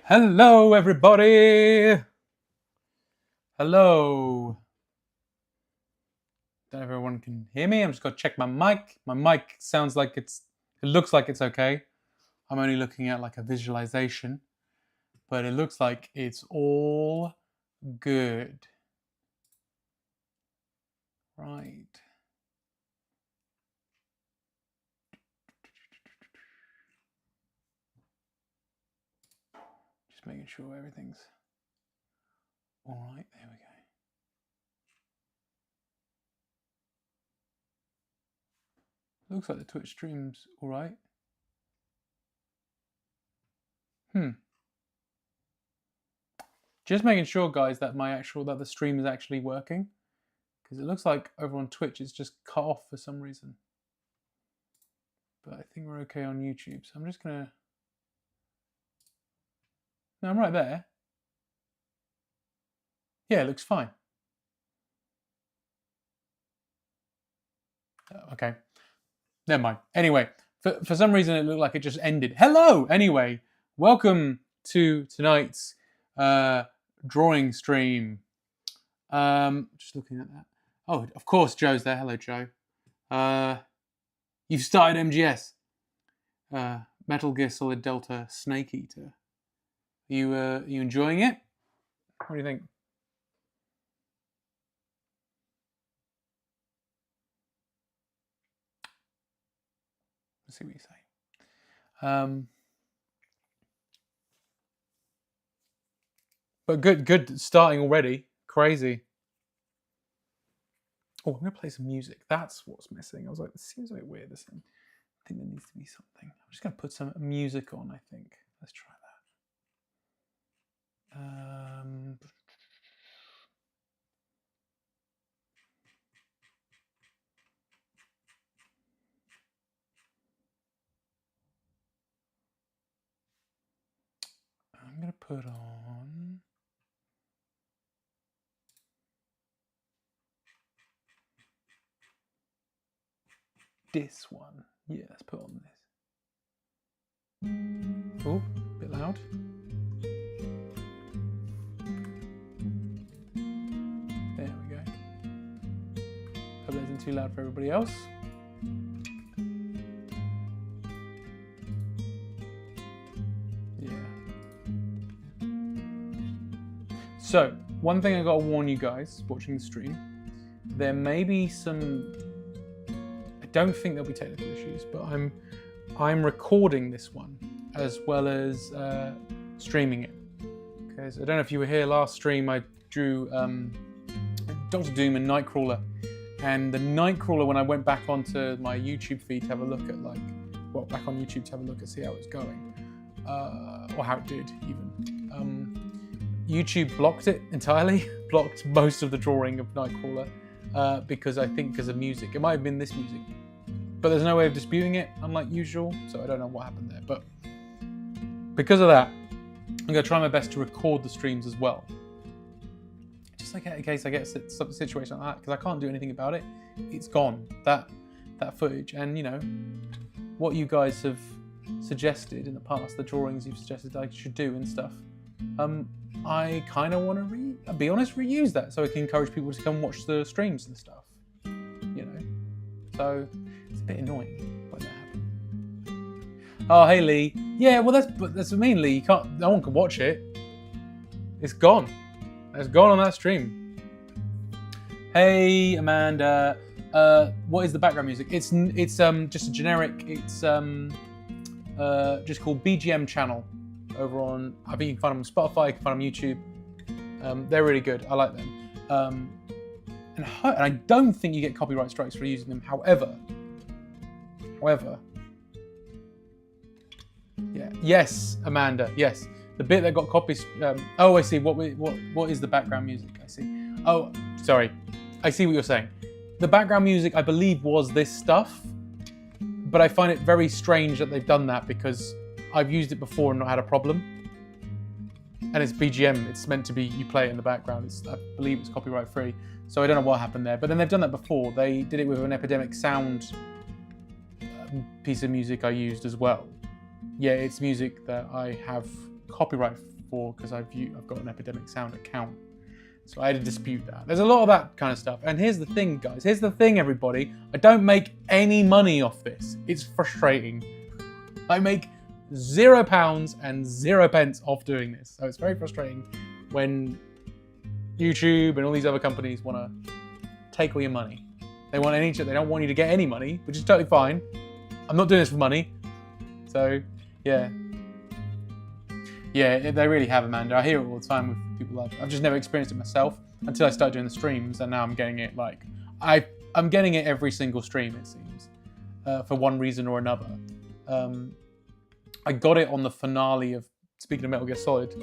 Hello, everybody. Hello. Don't know if everyone can hear me. I'm just going to check my mic. My mic sounds like it looks like it's okay. I'm only looking at like a visualization, but it looks like it's all good. Right. Just making sure everything's all right. There we go. Looks like the Twitch stream's all right. Just making sure, guys, that that the stream is actually working, because it looks like over on Twitch it's just cut off for some reason. But I think we're okay on YouTube, so I'm just gonna. No, I'm right there. Yeah, it looks fine. Okay, never mind. Anyway, for some reason it looked like it just ended. Hello. Anyway, welcome to tonight's drawing stream. Just looking at that. Oh, of course, Joe's there. Hello, Joe. You've started MGS. Metal Gear Solid Delta Snake Eater. You enjoying it? What do you think? Let's see what you say. But good starting already. Crazy. Oh, I'm gonna play some music. That's what's missing. I was like, this seems a bit weird. I think there needs to be something. I'm just gonna put some music on. I think. Let's try that. I'm gonna put on. This one. Yeah, let's put on this. Oh, a bit loud. There we go. Hope that isn't too loud for everybody else. Yeah. So, one thing I gotta warn you guys watching the stream, there may be some. I don't think there'll be technical issues, but I'm recording this one as well as streaming it. Because I don't know if you were here last stream, I drew Doctor Doom and Nightcrawler, and the Nightcrawler, when I went back onto my YouTube feed to have a look at back on YouTube to have a look at see how it's going, or how it did even. YouTube blocked it entirely, blocked most of the drawing of Nightcrawler because of music. It might have been this music, but there's no way of disputing it, unlike usual. So I don't know what happened there, but because of that, I'm going to try my best to record the streams as well, just like in case I get a situation like that, because I can't do anything about it. It's gone, that footage, and you know what you guys have suggested in the past, the drawings you've suggested I should do and stuff. I kind of want to reuse that, so I can encourage people to come watch the streams and stuff. You know, so it's a bit annoying when that happens. Oh, hey Lee. Yeah, well that's what I mean, Lee. No one can watch it. It's gone. It's gone on that stream. Hey Amanda. What is the background music? It's just a generic. It's just called BGM channel. Over on, I think you can find them on Spotify, you can find them on YouTube. They're really good. I like them. And I don't think you get copyright strikes for using them. However, yeah, yes, Amanda, yes, the bit that got copies. Oh, I see. What is the background music? I see. Oh, sorry, I see what you're saying. The background music, I believe, was this stuff, but I find it very strange that they've done that because I've used it before and not had a problem. And it's BGM, it's meant to be, you play it in the background. I believe it's copyright free. So I don't know what happened there. But then they've done that before. They did it with an Epidemic Sound piece of music I used as well. Yeah, it's music that I have copyright before because I've got an Epidemic Sound account. So I had to dispute that. There's a lot of that kind of stuff. And here's the thing, guys. Here's the thing, everybody. I don't make any money off this. It's frustrating. I make £0 and 0 pence off doing this. So it's very frustrating when YouTube and all these other companies want to take all your money. They don't want you to get any money, which is totally fine. I'm not doing this for money. So, yeah. Yeah, they really have, Amanda. I hear it all the time with people. I've just never experienced it myself until I started doing the streams, and now I'm getting it like I'm getting it every single stream, it seems, for one reason or another. I got it on the finale of, speaking of Metal Gear Solid,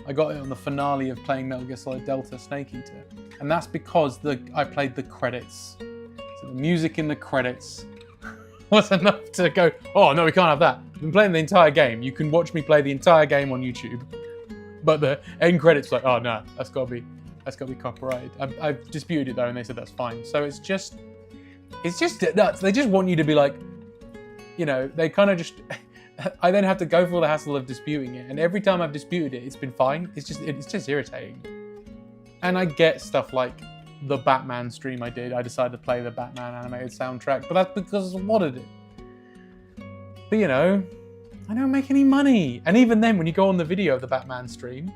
I got it on the finale of playing Metal Gear Solid Delta Snake Eater, and that's because I played the credits. So the music in the credits was enough to go, oh no, we can't have that. I've been playing the entire game. You can watch me play the entire game on YouTube. But the end credits like, oh no, that's gotta be copyrighted. I've disputed it though, and they said that's fine. So it's just nuts. They just want you to be like, you know, they kind of just, I then have to go through all the hassle of disputing it. And every time I've disputed it, it's been fine. It's just irritating. And I get stuff like the Batman stream I did. I decided to play the Batman animated soundtrack, but that's because I wanted it. But you know, I don't make any money. And even then, when you go on the video of the Batman stream,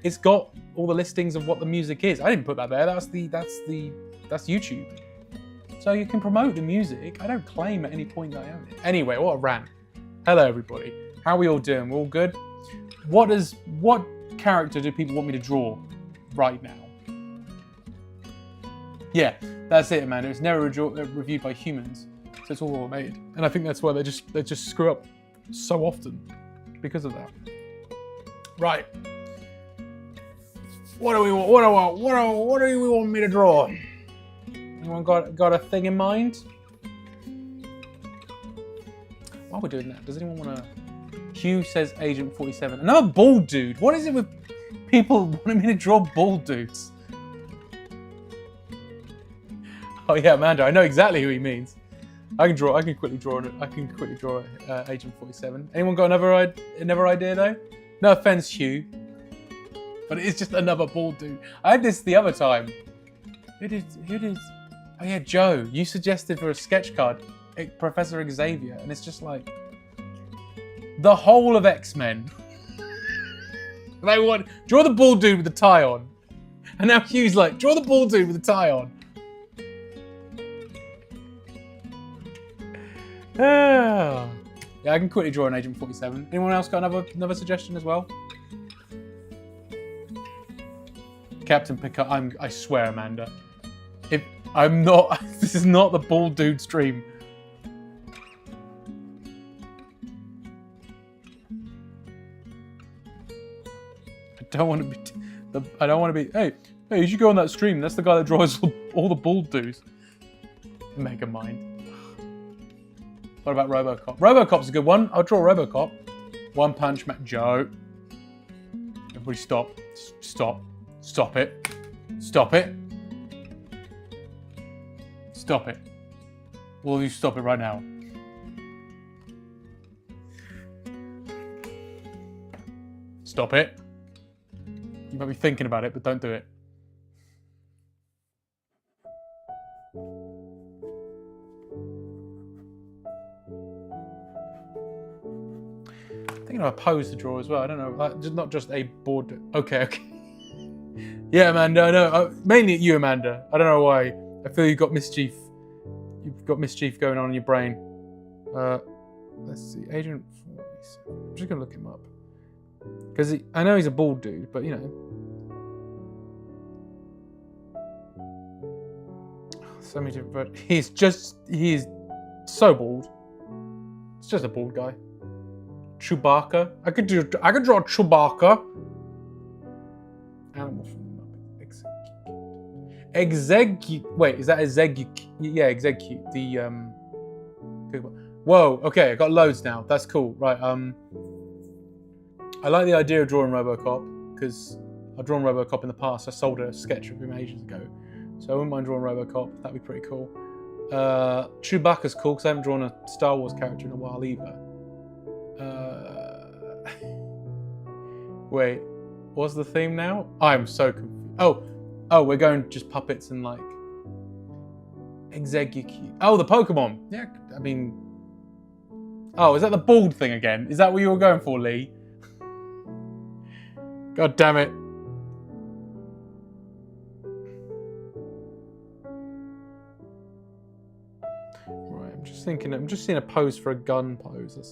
it's got all the listings of what the music is. I didn't put that there. That's YouTube. So you can promote the music. I don't claim at any point that I own it. Anyway, what a rant. Hello, everybody. How are we all doing? We're all good? What character do people want me to draw right now? Yeah, that's it, Amanda. It's never reviewed by humans, so it's all automated. And I think that's why they just screw up so often because of that. Right. What do we want me to draw? Anyone got a thing in mind? While we're doing that, does anyone want to? Hugh says Agent 47. Another bald dude. What is it with people wanting me to draw bald dudes? Oh yeah, Amanda, I know exactly who he means. I can quickly draw Agent 47. Anyone got another idea though? No offense, Hugh, but it's just another bald dude. I had this the other time. Who did? Oh yeah, Joe. You suggested for a sketch card, Professor Xavier, and it's just like the whole of X-Men. They want draw the bald dude with the tie on, and now Hugh's like draw the bald dude with the tie on. Yeah, I can quickly draw an Agent 47. Anyone else got another suggestion as well? Captain Picard. I swear, Amanda. If I'm not, this is not the bald dude stream. I don't want to be. Hey, you should go on that stream. That's the guy that draws all the bald dudes. Megamind. What about RoboCop? RoboCop's a good one. I'll draw RoboCop. One Punch Man. Joe. Everybody stop. Stop. Stop it. Stop it. Stop it. Will you stop it right now? Stop it. You might be thinking about it, but don't do it. Thinking of a pose to draw as well. I don't know, like, not just a board. Okay. Yeah, Amanda. I know. Mainly at you, Amanda. I don't know why. I feel you've got mischief. You've got mischief going on in your brain. Let's see, Agent 47. I'm just gonna look him up because I know he's a bald dude, but you know. So many different. But he's so bald. It's just a bald guy. Chewbacca. I could draw Chewbacca. Animal from Execute. Wait, is that Execute? Yeah, Execute. The Whoa. Okay, I got loads now. That's cool. Right. I like the idea of drawing RoboCop because I've drawn RoboCop in the past. I sold a sketch of him ages ago, so I wouldn't mind drawing RoboCop. That'd be pretty cool. Chewbacca's cool because I haven't drawn a Star Wars character in a while either. Wait, What's the theme now? I'm so confused. Oh, we're going just puppets and like execute. Oh, the Pokemon. Yeah, I mean. Oh, is that the bald thing again? Is that what you were going for, Lee? God damn it. Right, I'm just seeing a pose for a gun pose. Let's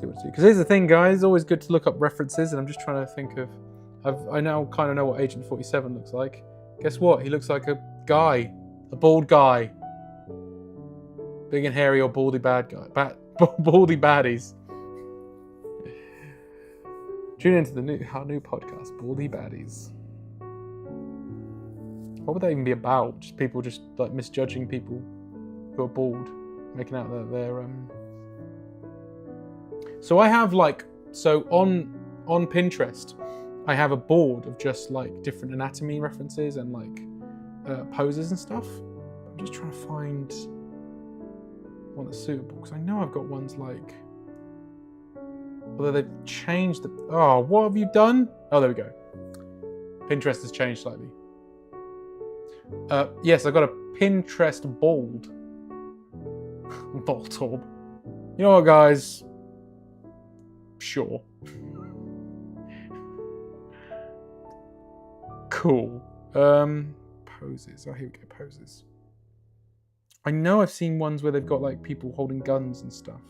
see what to do. Because here's the thing, guys. It's always good to look up references, and I'm just trying to think of. I now kind of know what Agent 47 looks like. Guess what? He looks like a guy, a bald guy, big and hairy or baldy bad guy, baldy baddies. Tune into our new podcast, Baldy Baddies. What would that even be about? Just people just like misjudging people who are bald, making out that they're So I have on Pinterest, I have a board of just like different anatomy references and like poses and stuff. I'm just trying to find one that's suitable because I know I've got ones like. Although they've changed the. Oh, what have you done? Oh, there we go. Pinterest has changed slightly. Yes, I got a Pinterest bald. Voltorb. You know what, guys? Sure. Cool. Poses. Oh, here we go. Poses. I know I've seen ones where they've got like people holding guns and stuff,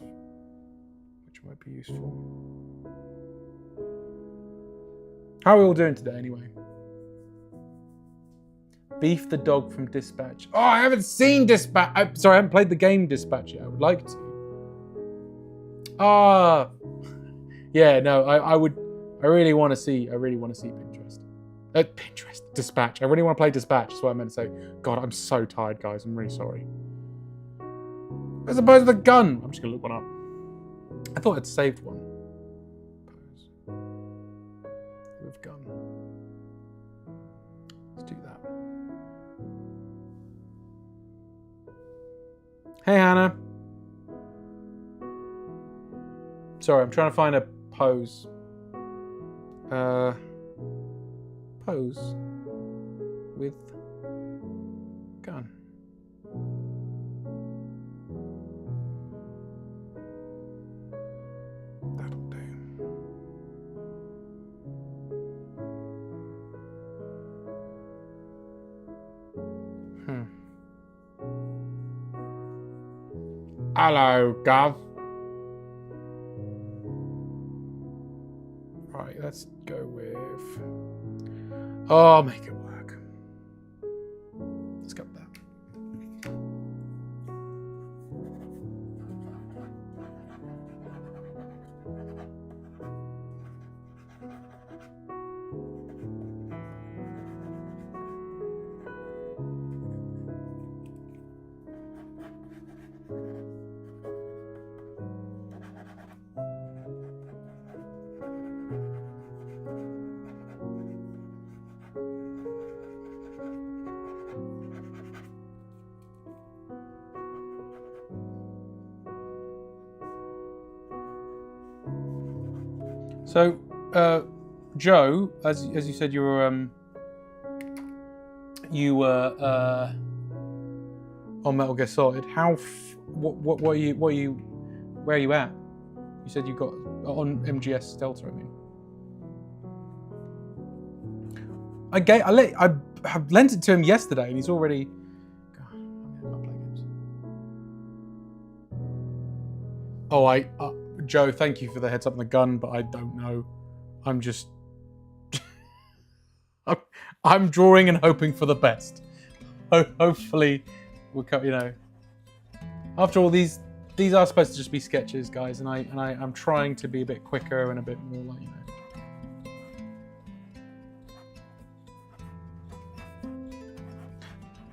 which might be useful. How are we all doing today, anyway? Beef the dog from Dispatch. Oh, I haven't seen Dispatch. I haven't played the game Dispatch yet. I would like to. Yeah, no, I really want to see Pinterest. Pinterest. Dispatch. I really want to play Dispatch. That's what I meant to say. God, I'm so tired, guys. I'm really sorry. As opposed to the gun. I'm just going to look one up. I thought I'd saved one. Pose. With gun. Let's do that. Hey, Hannah. Sorry, I'm trying to find a pose. Pose with gun. That'll do. Hello, Gov. Right, let's go with. Oh, make it work. Let's go with that. So, Joe, as you said, you were on Metal Gear Solid. What are you? Where are you at? You said you got on MGS Delta. I mean, I lent it to him yesterday, and he's already. God, I can't play games. Oh, Joe, thank you for the heads up on the gun, but I don't know. I'm just... I'm drawing and hoping for the best. Hopefully, we'll cut, After all, these are supposed to just be sketches, guys, and I'm trying to be a bit quicker and a bit more like,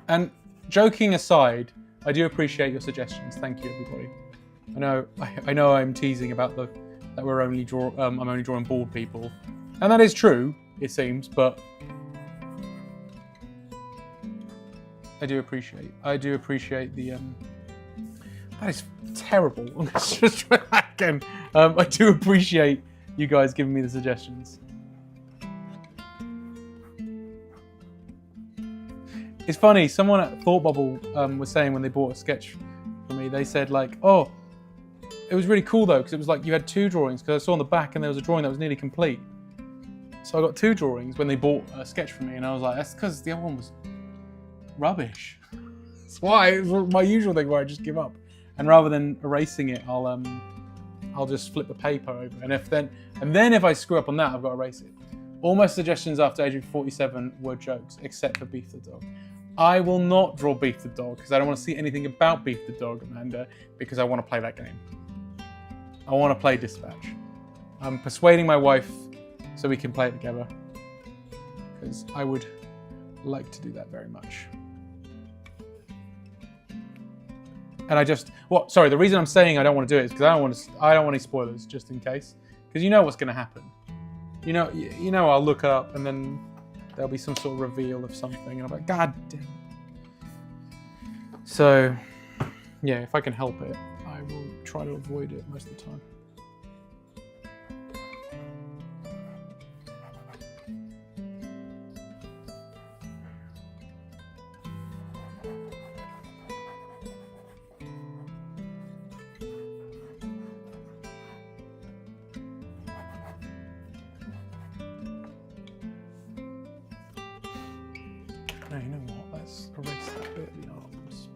And joking aside, I do appreciate your suggestions. Thank you, everybody. I know I'm teasing about that we're only I'm only drawing bald people, and that is true, it seems. But I do appreciate the that is terrible. Let's just try that again. I do appreciate you guys giving me the suggestions. It's funny. Someone at Thought Bubble was saying when they bought a sketch for me, they said like, "Oh, it was really cool though because it was like you had 2 drawings." Because I saw on the back and there was a drawing that was nearly complete. So I got 2 drawings when they bought a sketch for me, and I was like, "That's because the other one was rubbish." That's why it's my usual thing where I just give up, and rather than erasing it, I'll just flip the paper over, and then if I screw up on that, I've got to erase it. All my suggestions after age of 47 were jokes, except for Beef the Dog. I will not draw Beef the Dog because I don't want to see anything about Beef the Dog, Amanda, because I want to play that game. I want to play Dispatch. I'm persuading my wife so we can play it together because I would like to do that very much. And the reason I'm saying I don't want to do it is because I don't want any spoilers, just in case. Because you know what's going to happen. You know I'll look up and then there'll be some sort of reveal of something and I'm like, God damn it. So, yeah, if I can help it, I will try to avoid it most of the time. No, you know what? Let's erase that bit of the arms.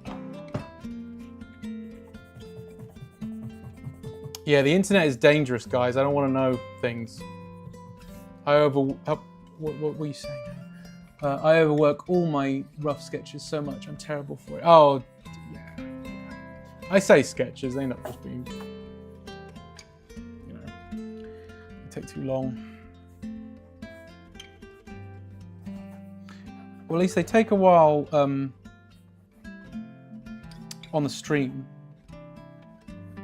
Yeah, the internet is dangerous, guys. I don't want to know things. What were you saying? I overwork all my rough sketches so much. I'm terrible for it. Oh, yeah. I say sketches. They end up just being, they take too long. Well, at least they take a while on the stream.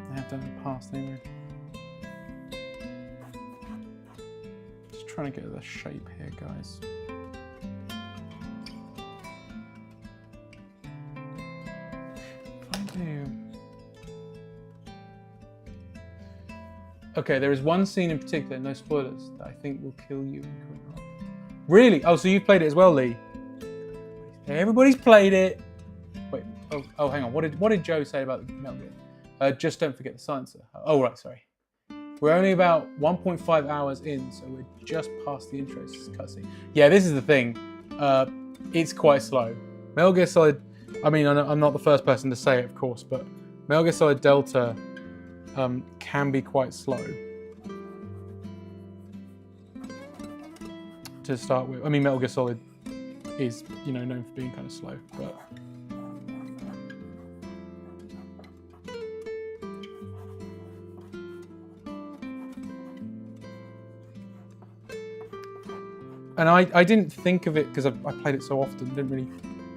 They have done in the past, anyway. Just trying to get the shape here, guys. If I do... Okay, there is one scene in particular, no spoilers, that I think will kill you in Growing Up. Really? Oh, so you've played it as well, Lee? Everybody's played it. Wait. Oh, hang on. What did Joe say about the Metal Gear? Just don't forget the silencer. Oh, right. Sorry. We're only about 1.5 hours in, so we're just past the intro cutscene. Yeah, this is the thing. It's quite slow. Metal Gear Solid. I mean, I'm not the first person to say it, of course, but Metal Gear Solid Delta can be quite slow to start with. I mean, Metal Gear Solid is, known for being kind of slow, but and I didn't think of it because I played it so often, didn't really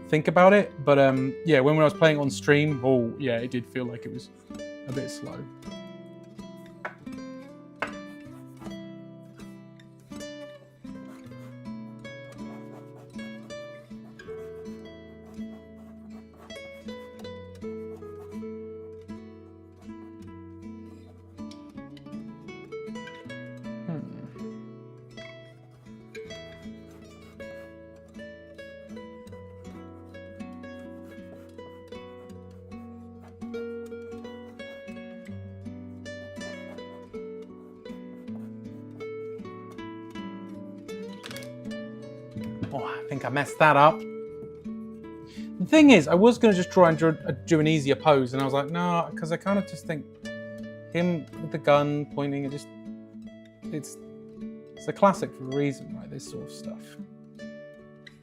think about it, but yeah, when I was playing on stream, oh yeah, it did feel like it was a bit slow. Oh, I think I messed that up. The thing is, I was going to just try and do an easier pose, and I was like, no, because I kind of just think him with the gun pointing, it's a classic for a reason, right? This sort of stuff.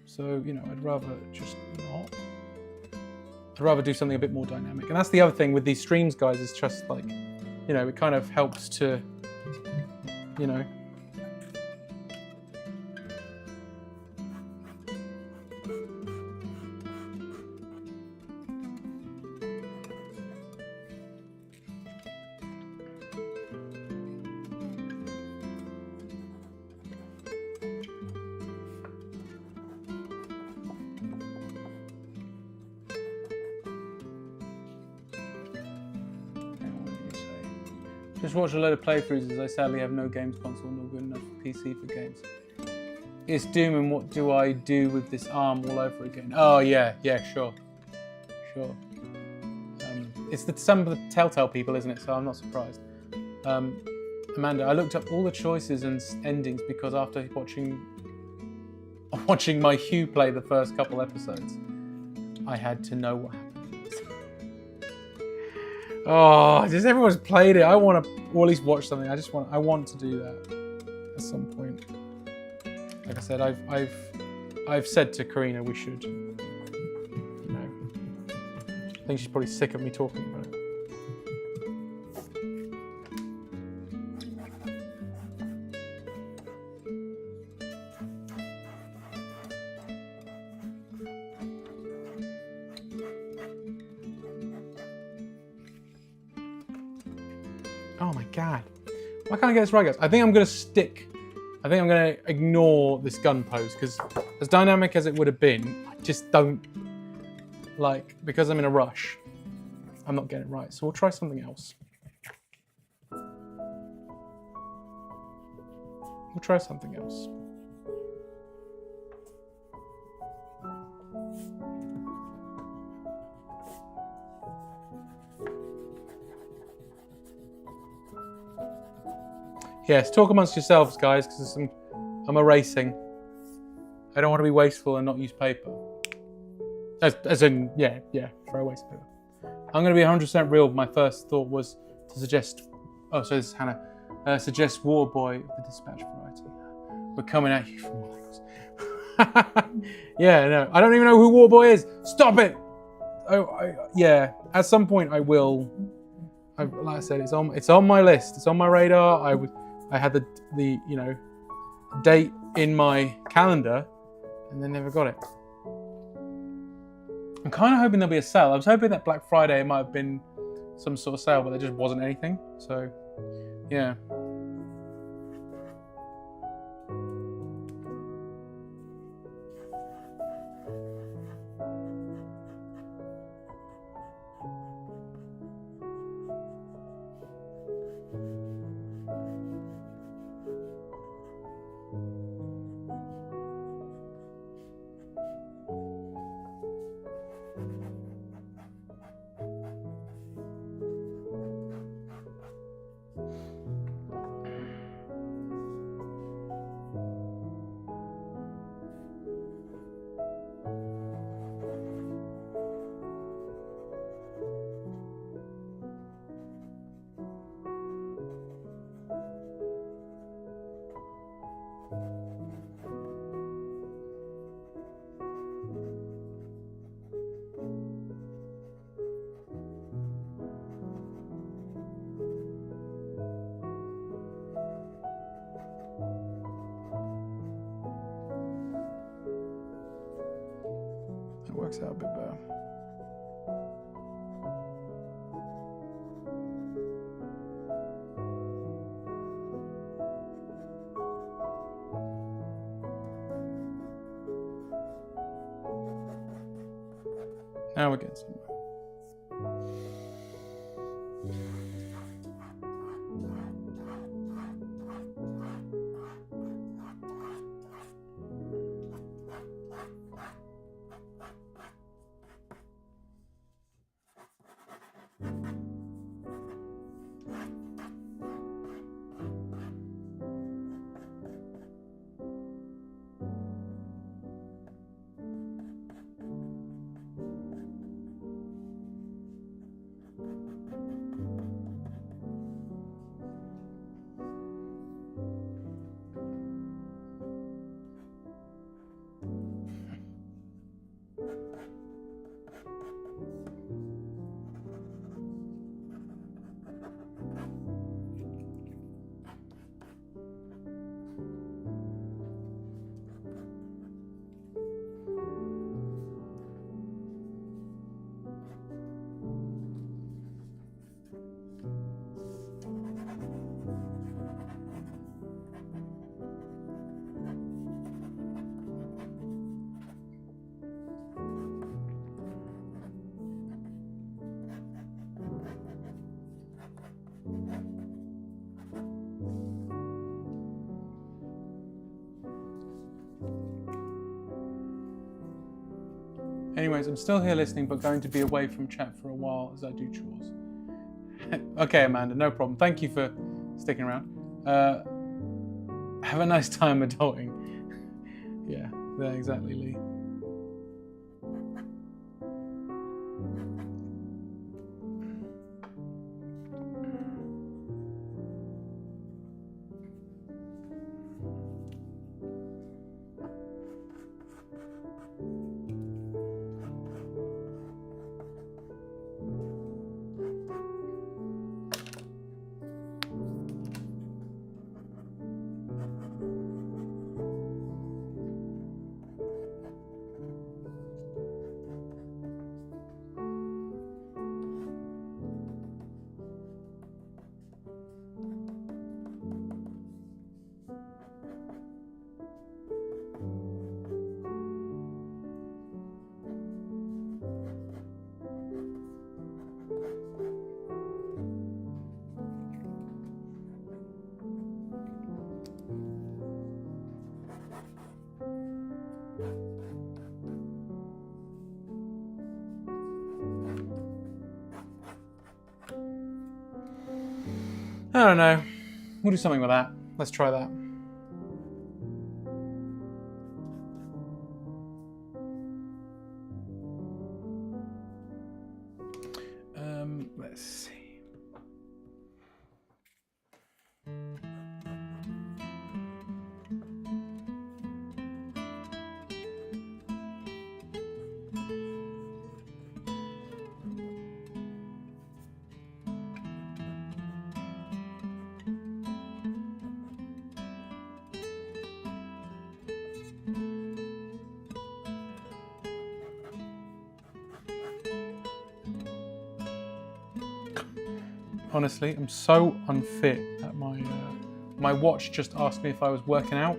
So, I'd rather just not. I'd rather do something a bit more dynamic. And that's the other thing with these streams, guys, is just like, it kind of helps to, just watch a load of playthroughs as I sadly have no games console nor good enough PC for games. It's Doom, and what do I do with this arm all over again? Oh yeah, sure. It's some of the Telltale people, isn't it? So I'm not surprised. Amanda, I looked up all the choices and endings because after watching my Hugh play the first couple episodes, I had to know what happened. Oh, just everyone's played it. I want to, or at least watch something. I want to do that at some point. Like I said, I've said to Karina we should. You know, I think she's probably sick of me talking about it. Oh my god. Why can't I get this right, guys? I think I'm going to ignore this gun pose because as dynamic as it would have been, I just don't like, because I'm in a rush, I'm not getting it right. So we'll try something else. We'll try something else. Yes, talk amongst yourselves, guys, because I'm erasing. I don't want to be wasteful and not use paper. As in, yeah, throw away some paper. I'm going to be 100% real. My first thought was to suggest, so this is Hannah, suggest Waterboy, the Dispatch variety. We're coming at you from all angles. Yeah, no, I don't even know who Waterboy is. Stop it! Yeah, at some point I will. Like I said, it's on my list. It's on my radar. I had the date in my calendar, and then never got it. I'm kind of hoping there'll be a sale. I was hoping that Black Friday might have been some sort of sale, but there just wasn't anything. So, yeah. That works out a bit better. Now we're getting somewhere. Anyways, I'm still here listening, but going to be away from chat for a while as I do chores. Okay, Amanda, no problem. Thank you for sticking around. Have a nice time adulting. Yeah, exactly, Lee. I don't know. We'll do something with that. Let's try that. Let's see. Honestly, I'm so unfit that my watch just asked me if I was working out.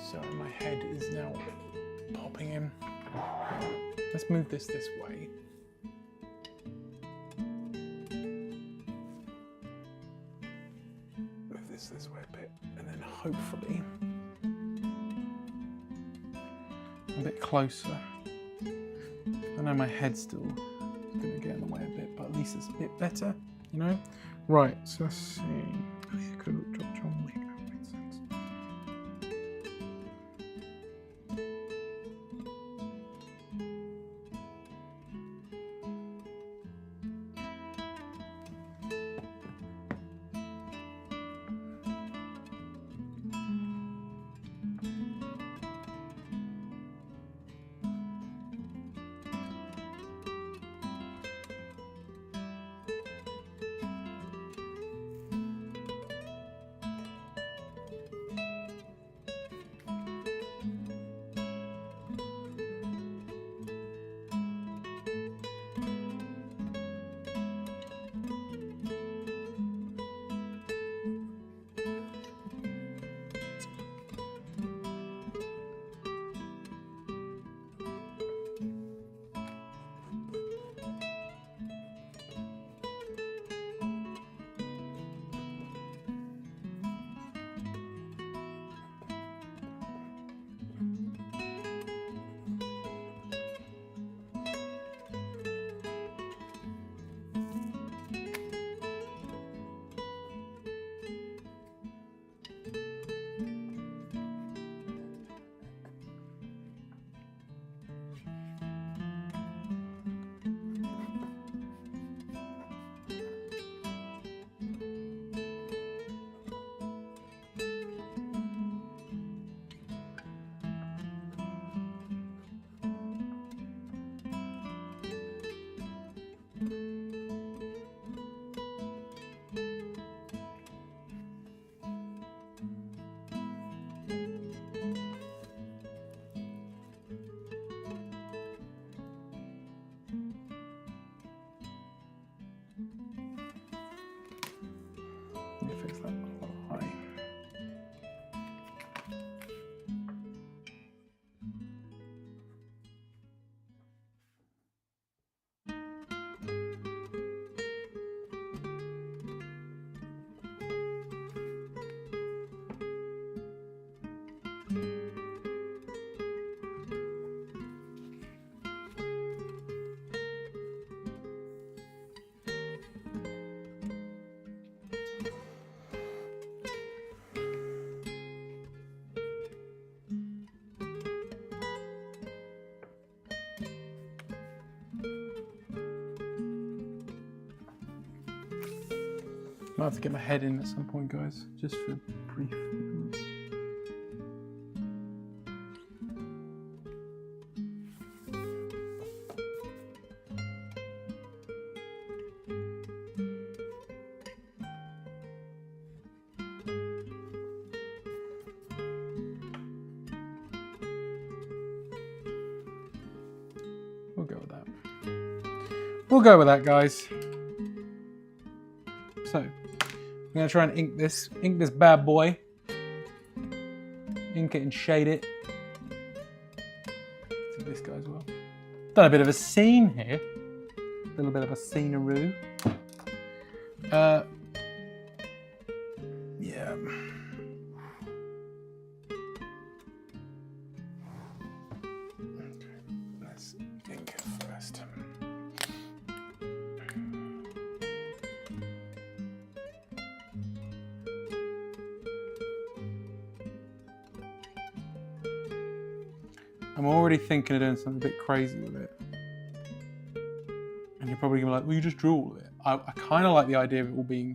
So my head is now popping in. Let's move this way. Move this way a bit, and then hopefully a bit closer. I know my head's still going to get in the way a bit, but at least it's a bit better, you know? Right, so let's see. Oh yeah, could have dropped John Wick. That makes sense. Fix that a lot high. Might have to get my head in at some point, guys, just for brief. We'll go with that. We'll go with that, guys. So, I'm going to try and ink this bad boy. Ink it and shade it. Do this guy as well. Done a bit of a scene here. A little bit of a scenery. Yeah. Okay, let's ink it first. I'm already thinking of doing something a bit crazy with it. And you're probably gonna be like, well, you just drew all of it. I kind of like the idea of it all being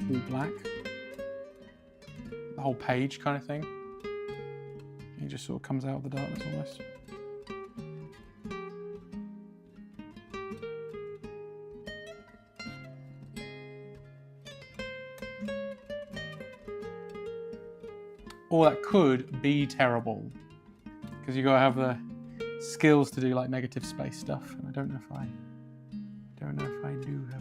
blue black. The whole page kind of thing. It just sort of comes out of the darkness almost. Or that could be terrible. Because you gotta have the skills to do like negative space stuff, and I don't know if I do have that.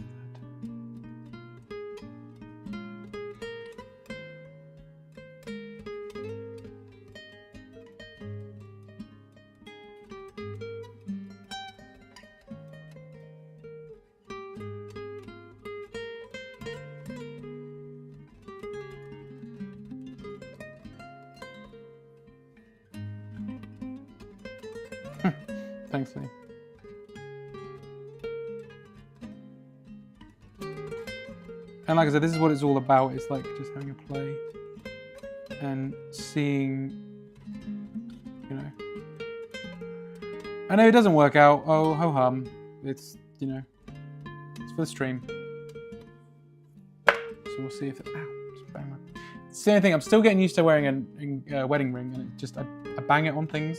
Thanks, Lee. And like I said, this is what it's all about. It's like just having a play and seeing, you know. I know it doesn't work out. Oh, ho hum. It's, you know, it's for the stream. So we'll see if it. Ow, just bang that. It's the same thing. I'm still getting used to wearing a wedding ring, and it just I bang it on things.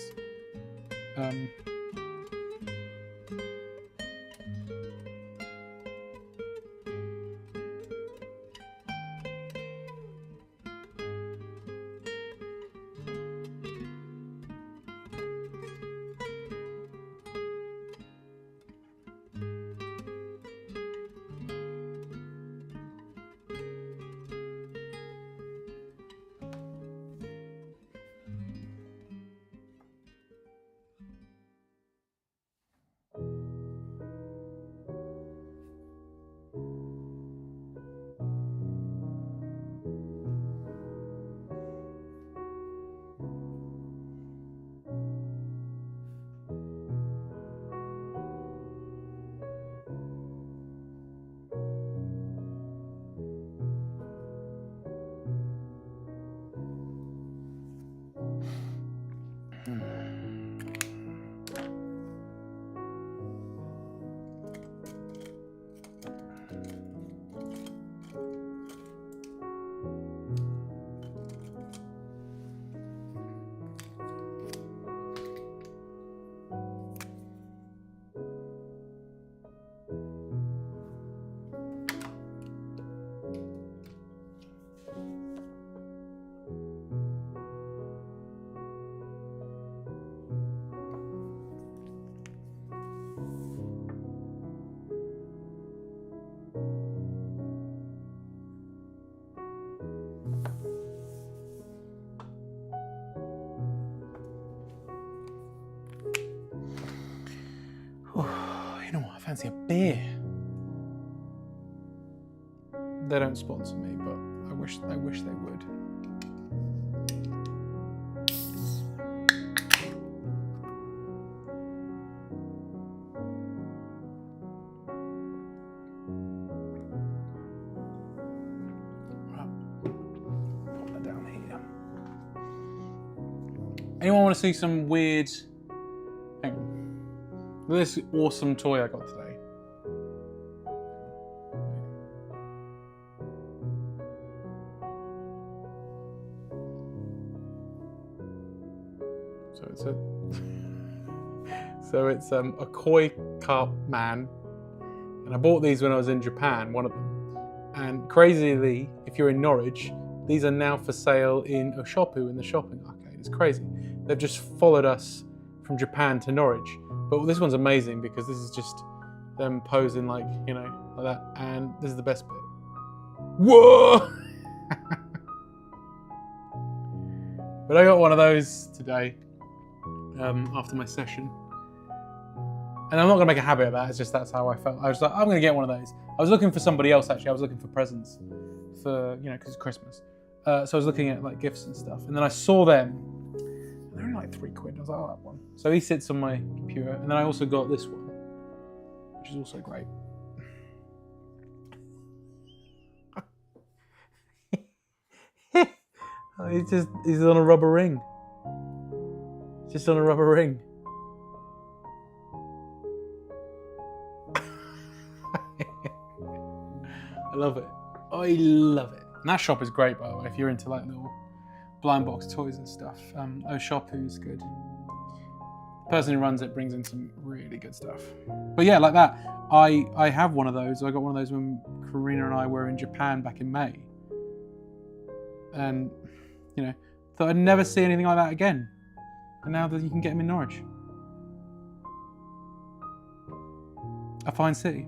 fancy a beer. They don't sponsor me, but I wish they would. Pop that down here. Anyone want to see some weird? Hang on. Look at this awesome toy I got today. So it's a koi carp man, and I bought these when I was in Japan, one of them. And crazily, if you're in Norwich, these are now for sale in Oshopu in the shopping arcade. It's crazy. They've just followed us from Japan to Norwich. But this one's amazing because this is just them posing like, you know, like that. And this is the best bit. Whoa! But I got one of those today after my session. And I'm not going to make a habit of that, it's just that's how I felt. I was like, I'm going to get one of those. I was looking for somebody else actually, I was looking for presents for, you know, because it's Christmas. So I was looking at like gifts and stuff. And then I saw them, and they were like £3. I was like, oh, that one. So he sits on my computer. And then I also got this one, which is also great. He's on a rubber ring. Just on a rubber ring. I love it. I love it. And that shop is great, by the way, if you're into like little blind box toys and stuff. Oshopu is good. The person who runs it brings in some really good stuff. But yeah, like that. I have one of those. I got one of those when Karina and I were in Japan back in May. And, you know, thought I'd never see anything like that again. And now that you can get them in Norwich. A fine city.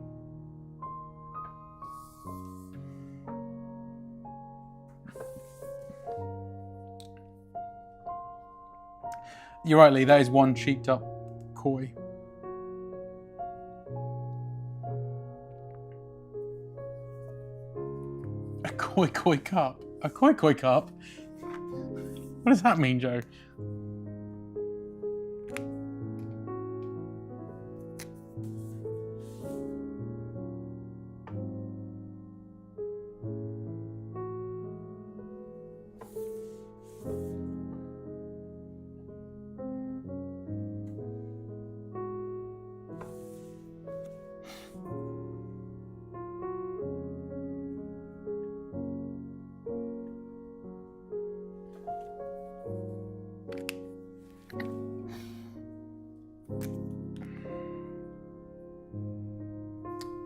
You're right, Lee, that is one cheaped up koi. A koi cup? A koi cup? What does that mean, Joe?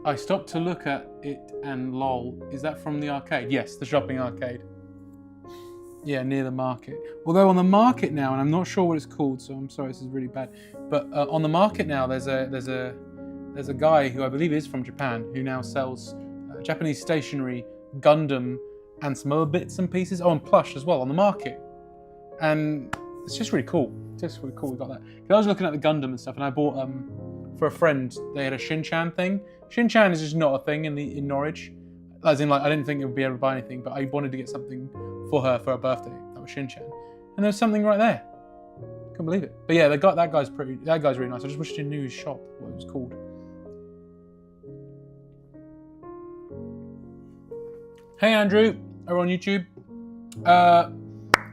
I stopped to look at it and lol. Is that from the arcade? Yes, the shopping arcade. Yeah, near the market. Although on the market now, and I'm not sure what it's called, so I'm sorry, this is really bad. But on the market now, there's a guy who I believe is from Japan who now sells Japanese stationery, Gundam, and some other bits and pieces. Oh, and plush as well on the market. And it's just really cool. Just really cool we got that. Because I was looking at the Gundam and stuff, and I bought for a friend. They had a Shin-chan thing. Shin-chan is just not a thing in Norwich. As in, like, I didn't think it would be able to buy anything, but I wanted to get something for her for her birthday. That was Shin-chan, and there's something right there. Couldn't believe it. But yeah, that guy's really nice. I just wish I knew his shop, what it was called. Hey Andrew, over on YouTube.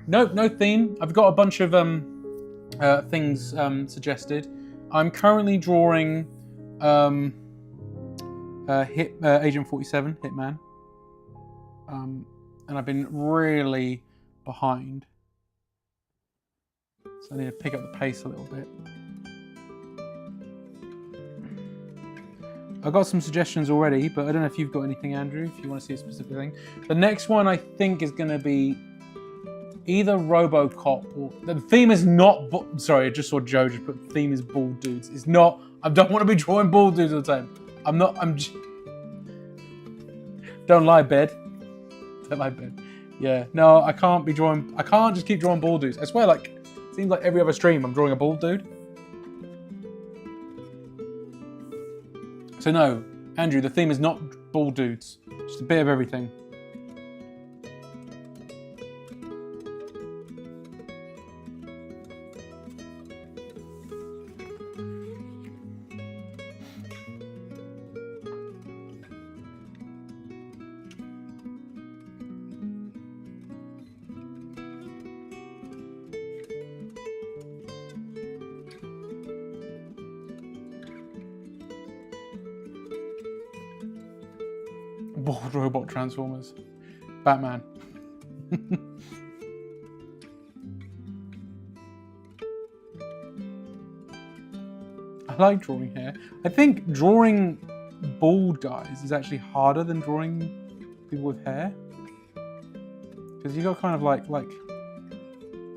No theme. I've got a bunch of things suggested. I'm currently drawing Agent 47, Hitman. And I've been really behind. So I need to pick up the pace a little bit. I've got some suggestions already, but I don't know if you've got anything, Andrew, if you want to see a specific thing. The next one I think is going to be either RoboCop or... The theme is not... Sorry, I just saw Joe just put the theme is bald dudes. It's not... I don't want to be drawing bald dudes all the time. Don't lie, bed. Don't lie, bed. Yeah, no, I can't be drawing... I can't just keep drawing bald dudes. I swear, like, it seems like every other stream I'm drawing a bald dude. So So no, Andrew, the theme is not bald dudes. Just a bit of everything. Bald robot Transformers. Batman. I like drawing hair. I think drawing bald guys is actually harder than drawing people with hair. Because you got to kind of like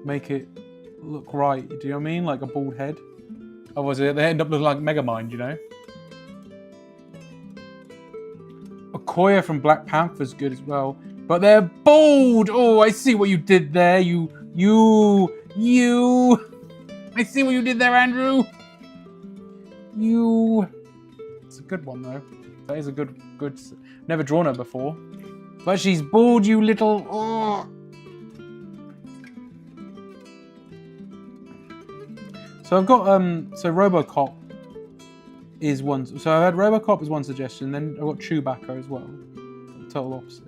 make it look right. Do you know what I mean? Like a bald head. Otherwise they end up looking like Megamind, you know? Okoye from Black Panther's good as well, but they're bald. Oh, I see what you did there. You. I see what you did there, Andrew. It's a good one though. That is a good. Never drawn her before, but she's bald. You little. Oh. So I've got so RoboCop is one. So I had RoboCop as one suggestion, then I've got Chewbacca as well. Total opposite.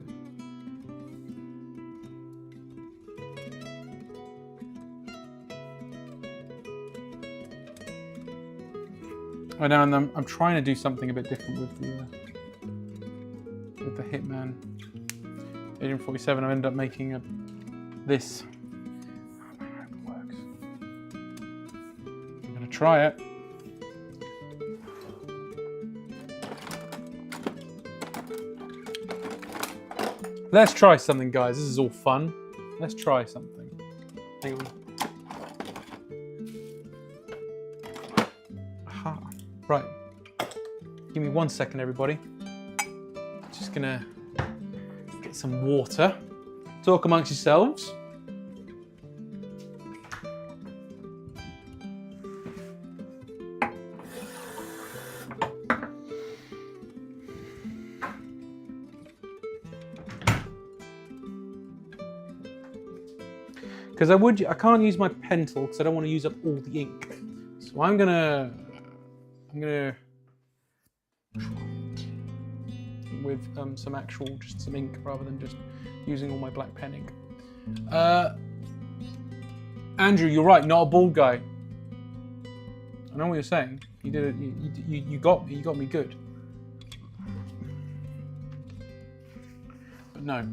I know, and I'm trying to do something a bit different with the Hitman Agent 47. I ended up making this. I hope it works. I'm gonna try it. Let's try something, guys. This is all fun. Let's try something. Hang on. Aha. Right. Give me 1 second, everybody. Just gonna get some water. Talk amongst yourselves. Because I can't use my pen tool because I don't want to use up all the ink. So I'm gonna with some ink rather than just using all my black pen ink. Andrew, you're right. Not a bald guy. I know what you're saying. You did it. You got me. You got me good. But no.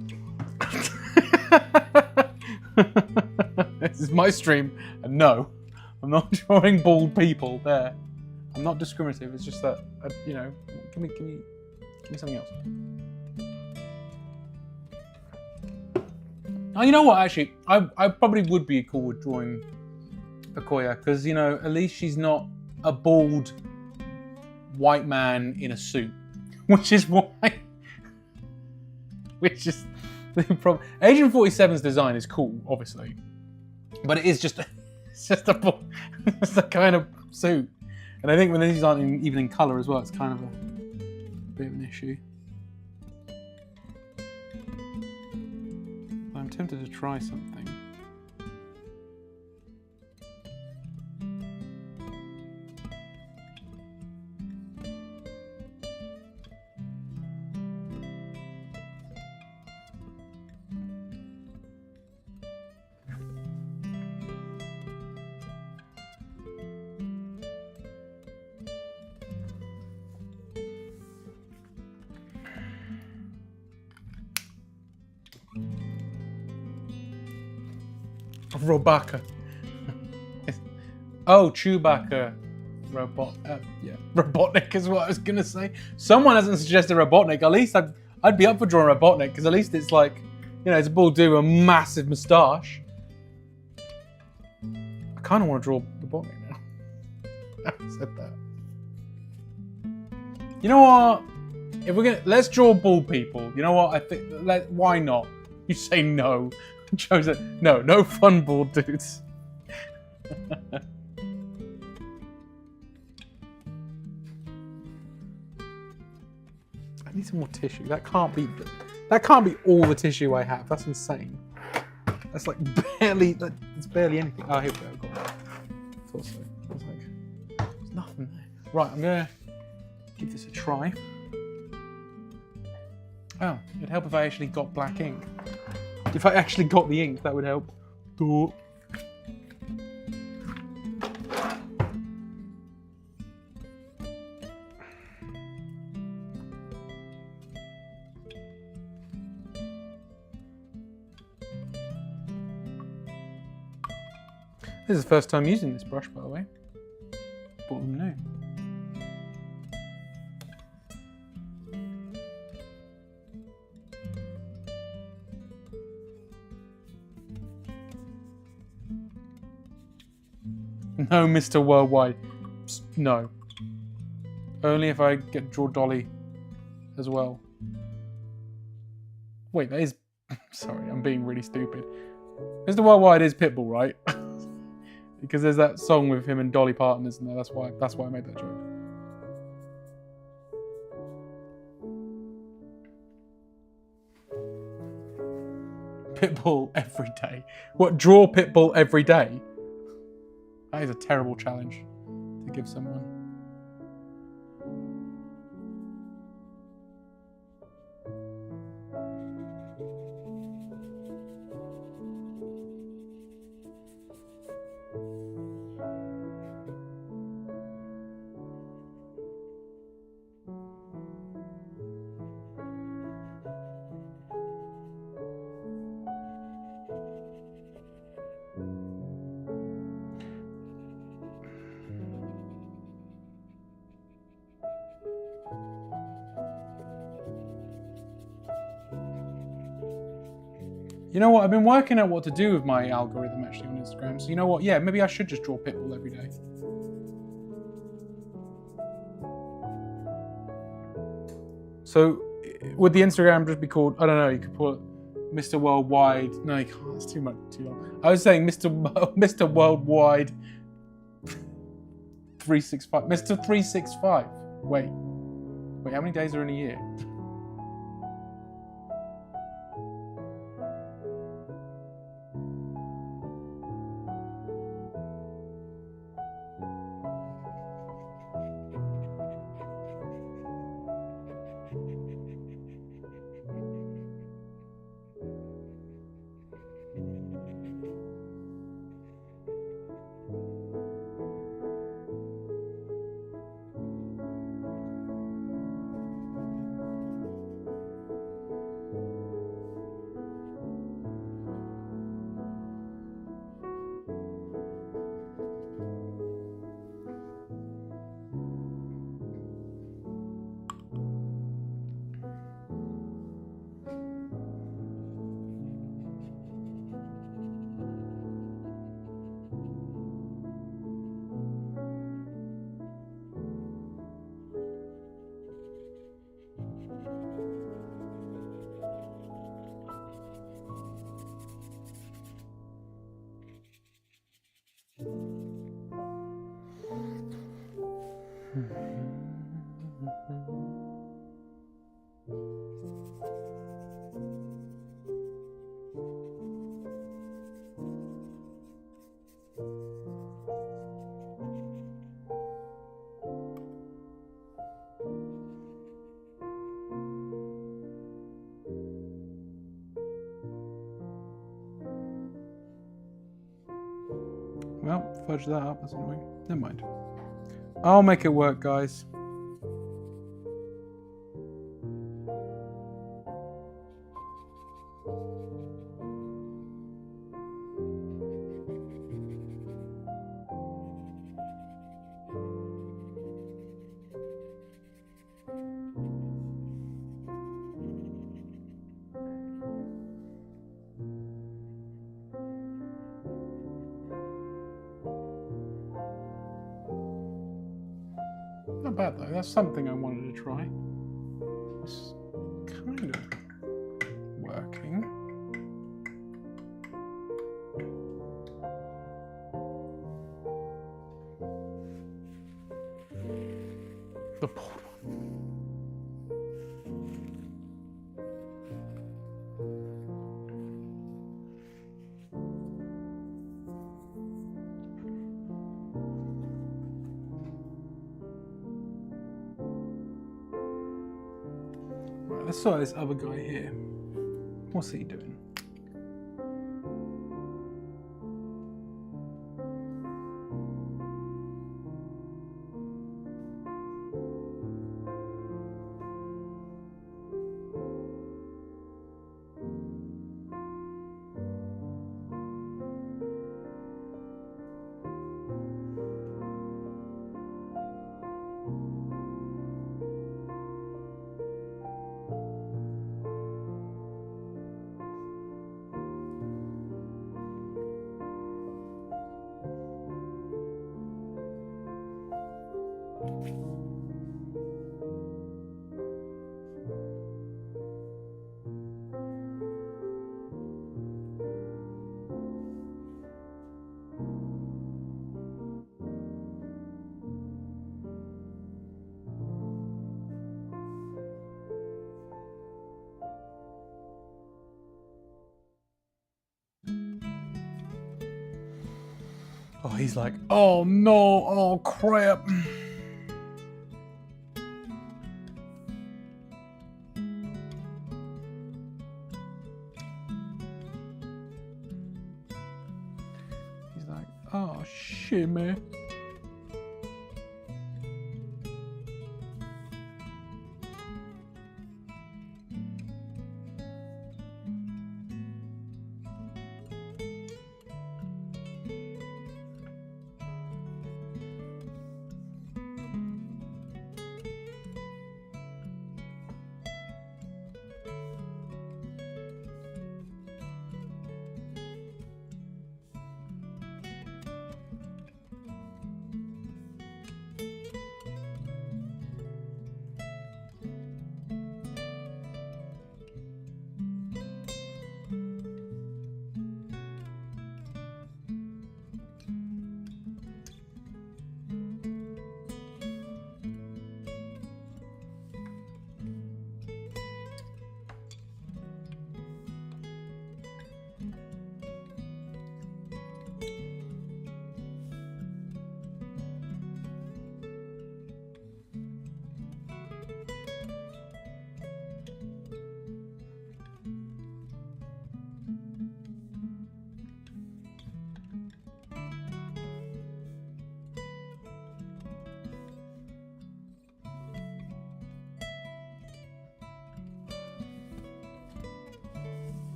This is my stream, and no, I'm not drawing bald people there. I'm not discriminative. It's just that, you know, give me something else. Oh, you know what? Actually, I probably would be cool with drawing Okoye because, you know, at least she's not a bald white man in a suit, which is the problem. Agent 47's design is cool, obviously, but it is just a kind of suit. And I think when these aren't even in colour as well, it's kind of a bit of an issue. I'm tempted to try something. Robaka. Oh, Chewbacca. Yeah, Robotnik is what I was gonna say. Someone hasn't suggested Robotnik. At least I'd be up for drawing Robotnik because at least it's like, you know, it's a bald dude with a massive moustache. I kind of want to draw Robotnik now. I said that. You know what? If we're gonna let's draw bald people. You know what? I think why not? You say no. Joe said, no fun bald dudes. I need some more tissue. That can't be all the tissue I have. That's insane. That's like barely. It's barely anything. Oh, here we go. I've got that. Thought so. I was like, there's nothing there. Right, I'm gonna give this a try. Oh, it'd help if I actually got black ink. If I actually got the ink, that would help. Duh. This is the first time using this brush, by the way. Bought them new. No, Mr. Worldwide. No. Only if I get to draw Dolly as well. Wait, that is... Sorry, I'm being really stupid. Mr. Worldwide is Pitbull, right? Because there's that song with him and Dolly Parton, isn't there? That's why I made that joke. Pitbull every day. What, draw Pitbull every day? That is a terrible challenge to give someone. You know what? I've been working out what to do with my algorithm actually on Instagram. So you know what? Yeah, maybe I should just draw Pitbull every day. So would the Instagram just be called, I don't know, you could put Mr. Worldwide. No, you can't. It's too long. I was saying Mr. Worldwide 365. Mr. 365. Wait, how many days are in a year? Well, fudge that up, that's annoying. Never mind. I'll make it work, guys. Not bad though, that's something I wanted to try. It's kind of working. The board one. let's sort this other guy here. What's he doing? Oh, he's like, oh no, oh crap. He's like, oh shit, man.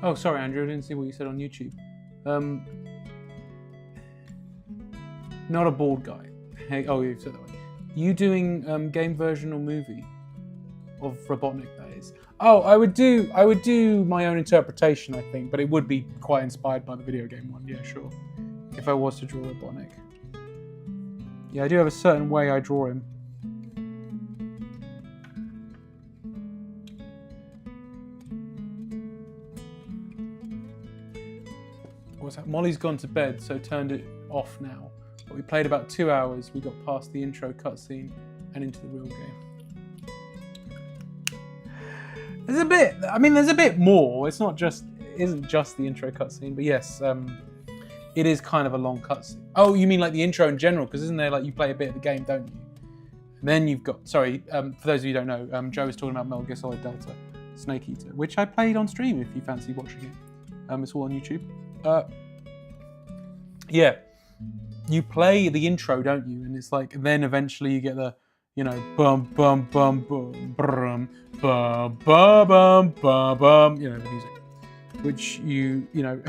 Oh, sorry, Andrew, I didn't see what you said on YouTube. Not a bald guy. Hey, oh, you said that way. You doing game version or movie of Robotnik? That is. Oh, I would do my own interpretation, I think, but it would be quite inspired by the video game one. Yeah, sure. If I was to draw Robotnik. Yeah, I do have a certain way I draw him. What's that? Molly's gone to bed, so turned it off now. But we played about 2 hours. We got past the intro cutscene and into the real game. There's a bit. I mean, there's a bit more. It's not just. It isn't just the intro cutscene, but yes, it is kind of a long cutscene. Oh, you mean like the intro in general? Because isn't there like you play a bit of the game, don't you? And then you've got. Sorry, for those of you who don't know, Joe was talking about Metal Gear Solid Delta, Snake Eater, which I played on stream. If you fancy watching it, it's all on YouTube. Yeah, you play the intro, don't you? And it's like, then eventually you get the, you know, bum bum bum bum bum bum bum bum bum, you know, the music, which you know,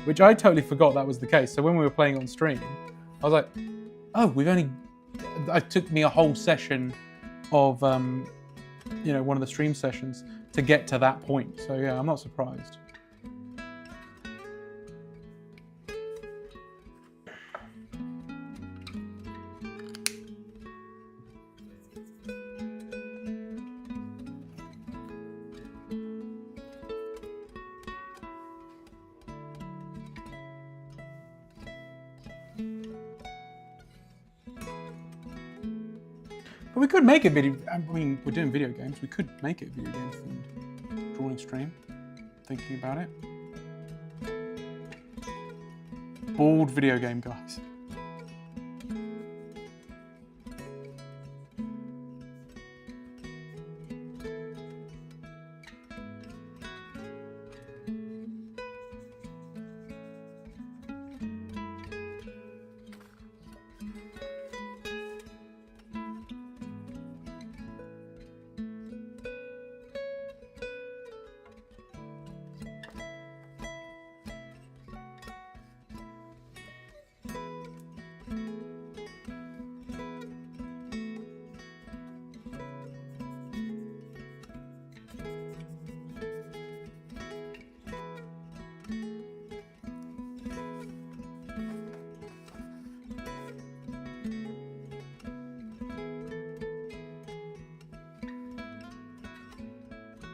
which I totally forgot that was the case. So when we were playing on stream, I was like, oh, it took me a whole session of, you know, one of the stream sessions to get to that point. So yeah, I'm not surprised. But we could make it video. I mean, we're doing video games. We could make it video game themed drawing stream. Thinking about it. Bald video game guys.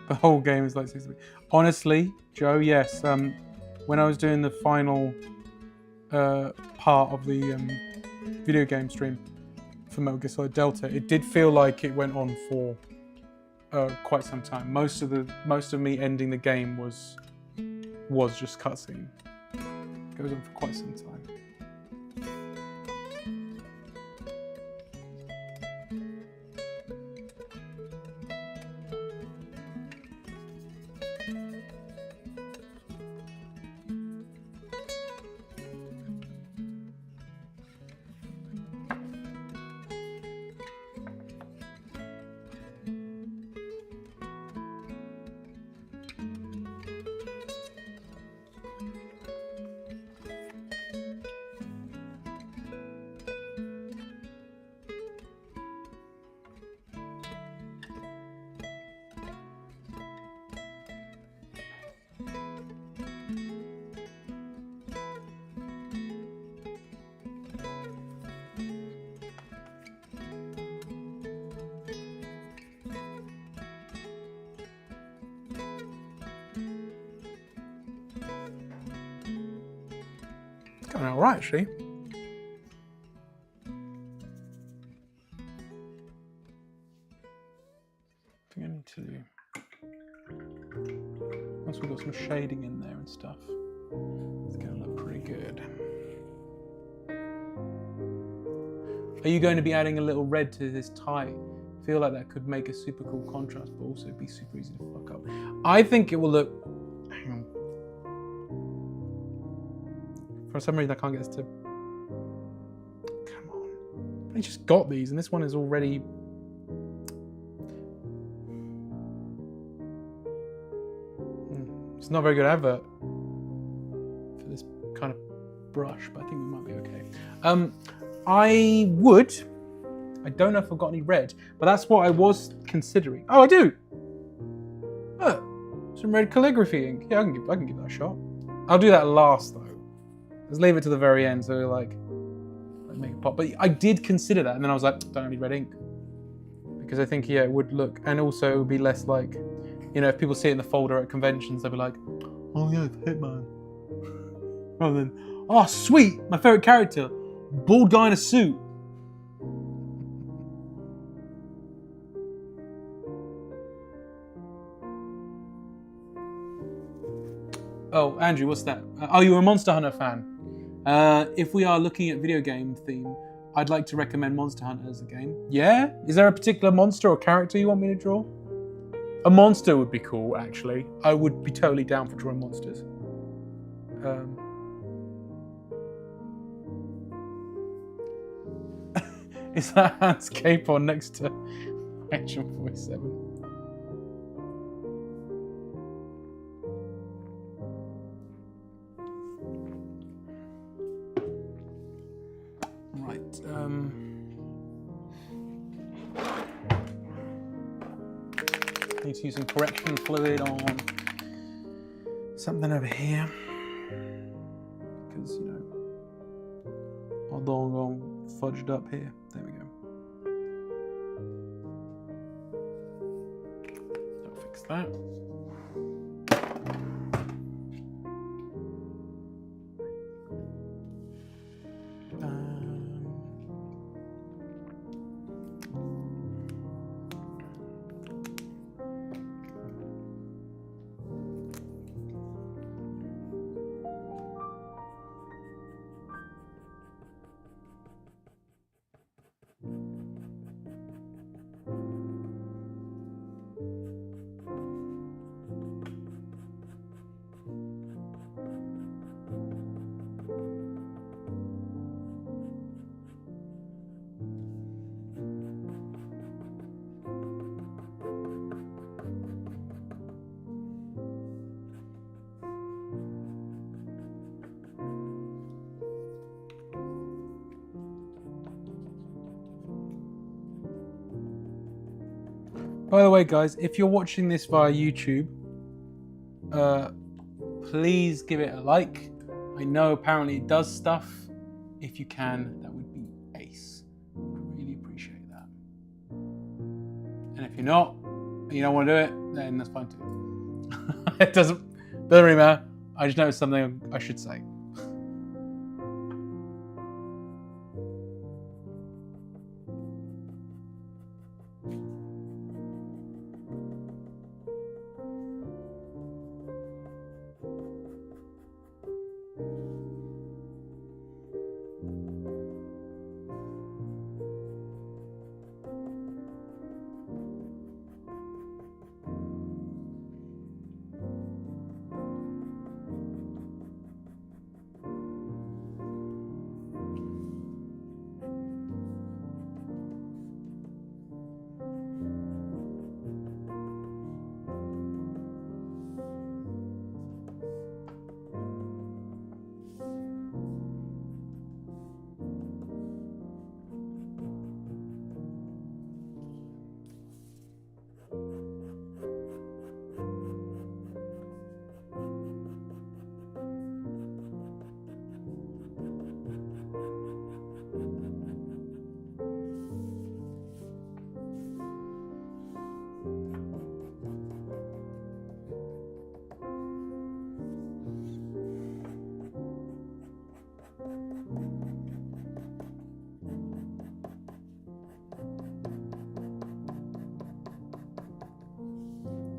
The whole game is like 60. Honestly, Joe, yes. When I was doing the final part of the video game stream for Metal Gear Solid Delta, it did feel like it went on for quite some time. Most of me ending the game was just cutscene. It goes on for quite some time. Going all right, actually. I think I need to. Once we've got some shading in there and stuff, it's going to look pretty good. Are you going to be adding a little red to this tie? I feel like that could make a super cool contrast, but also be super easy to fuck up. I think it will look. Hang on. For some reason, I can't get this to. Come on. I just got these, and this one is already. It's not a very good advert for this kind of brush, but I think we might be okay. I don't know if I've got any red, but that's what I was considering. Oh, I do. Look, some red calligraphy ink. Yeah, I can give that a shot. I'll do that last though. Let's leave it to the very end, so like make it pop. But I did consider that, and then I was like, don't have any red ink, because I think it would look, and also it would be less like, if people see it in the folder at conventions, they'll be like, oh yeah, it's Hitman. Rather than, oh sweet, my favorite character, bald guy in a suit. Oh, Andrew, what's that? Oh, you're a Monster Hunter fan. If we are looking at video game theme, I'd like to recommend Monster Hunter as a game. Yeah? Is there a particular monster or character you want me to draw? A monster would be cool, actually. I would be totally down for drawing monsters. Is that Hans Capon next to Agent 47? Right. Need to use some correction fluid on something over here, because our doggone fudged up here. There we go. I'll fix that. By the way, guys, if you're watching this via YouTube, please give it a like. I know apparently it does stuff. If you can, that would be ace. Would really appreciate that. And if you're not, and you don't want to do it, then that's fine too. It doesn't really matter. I just noticed something I should say.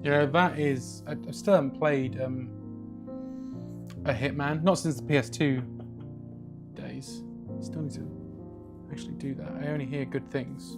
You know, that is... I still haven't played a Hitman, not since the PS2 days. Still need to actually do that. I only hear good things.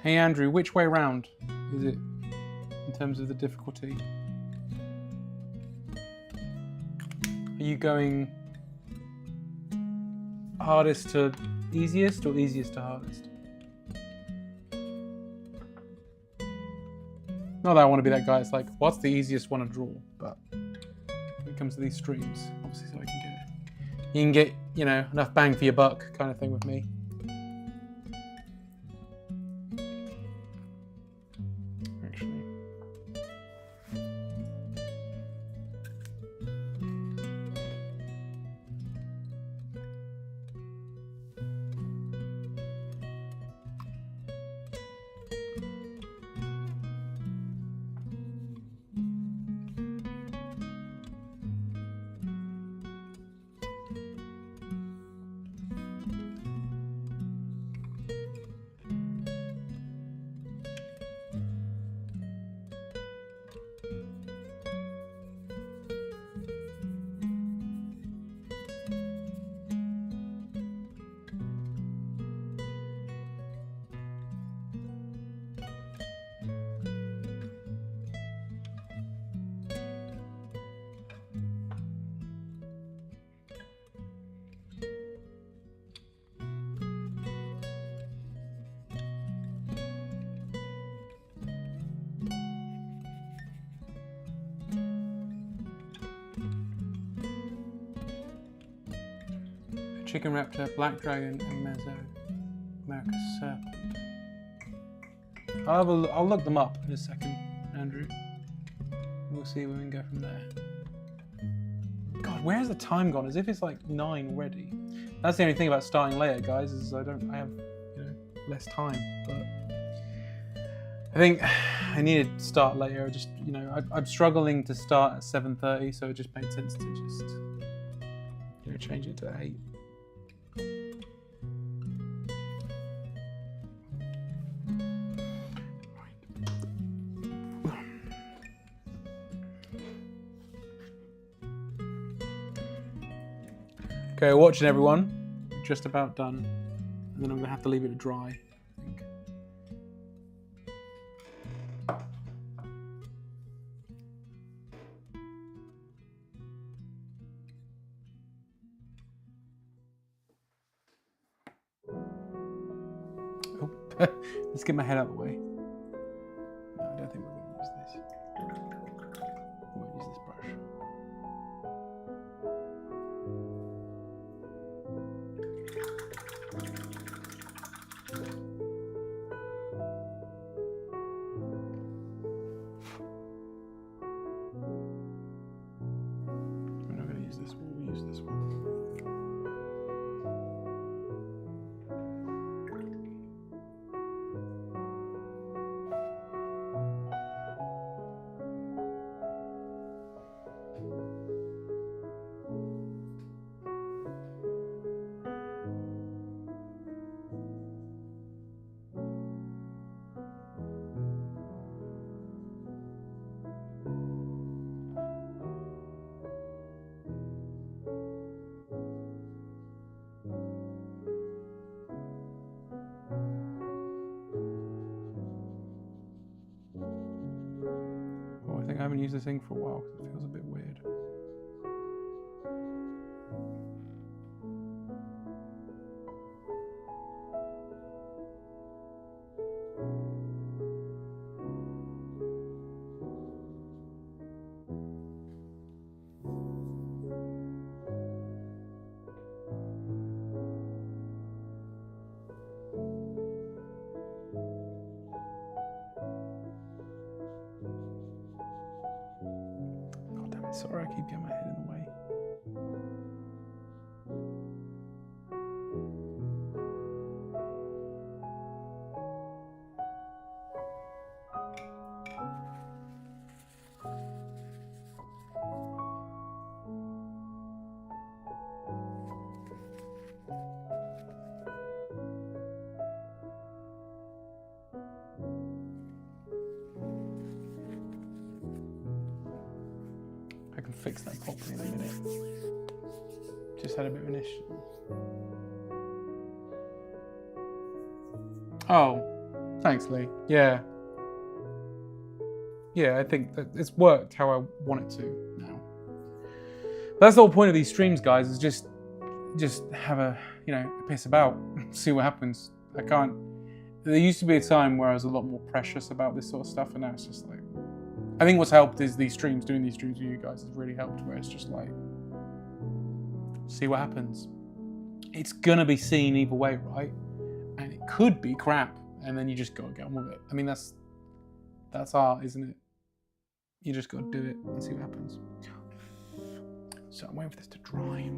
Hey Andrew, which way round is it in terms of the difficulty? Are you going hardest to easiest or easiest to hardest? Not that I want to be that guy. It's like, what's the easiest one to draw? But when it comes to these streams, obviously, so you can get, you know, enough bang for your buck kind of thing with me. Actually. Chicken Raptor, Black Dragon, and Mesoamerica's Serpent. I'll look them up in a second, Andrew. We'll see where we can go from there. God, where's the time gone? As if it's like 9 already. That's the only thing about starting later, guys, is I have, you know, less time. But I think I needed to start later. Just, you know, I'm struggling to start at 7:30, so it just made sense to just, you know, change it to 8. Okay, watching everyone. Just about done. And then I'm going to have to leave it to dry, I think. Oh, let's get my head out of the way. No, I don't think we're going to use this. We won't use this brush. I haven't used this ink for a while because it feels a bit weird. Sorry, I keep getting my head in the way. I can fix that properly in a minute. Just had a bit of an issue. Oh, Thanks, Lee. Yeah. Yeah, I think that it's worked how I want it to now. That's the whole point of these streams, guys, is just have a piss about, see what happens. I can't. There used to be a time where I was a lot more precious about this sort of stuff, and now it's just like, I think what's helped is doing these streams with you guys has really helped, where it's just like, see what happens. It's gonna be seen either way, right? And it could be crap, and then you just gotta get on with it. I mean, that's art, isn't it? You just gotta do it and see what happens. So I'm waiting for this to dry.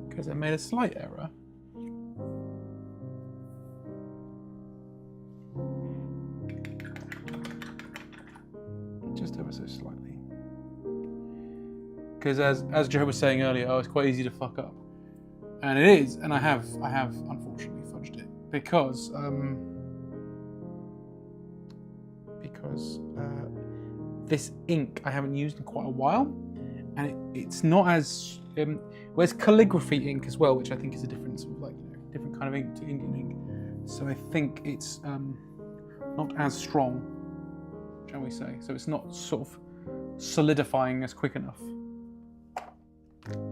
Because I made a slight error. Just ever so slightly. Because as Joe was saying earlier, it's quite easy to fuck up. And it is, and I have unfortunately fudged it. Because this ink I haven't used in quite a while, and it's not as well, it's calligraphy ink as well, which I think is a different sort of like different kind of ink to Indian ink. So I think it's not as strong, shall we say? So it's not sort of solidifying as quick enough.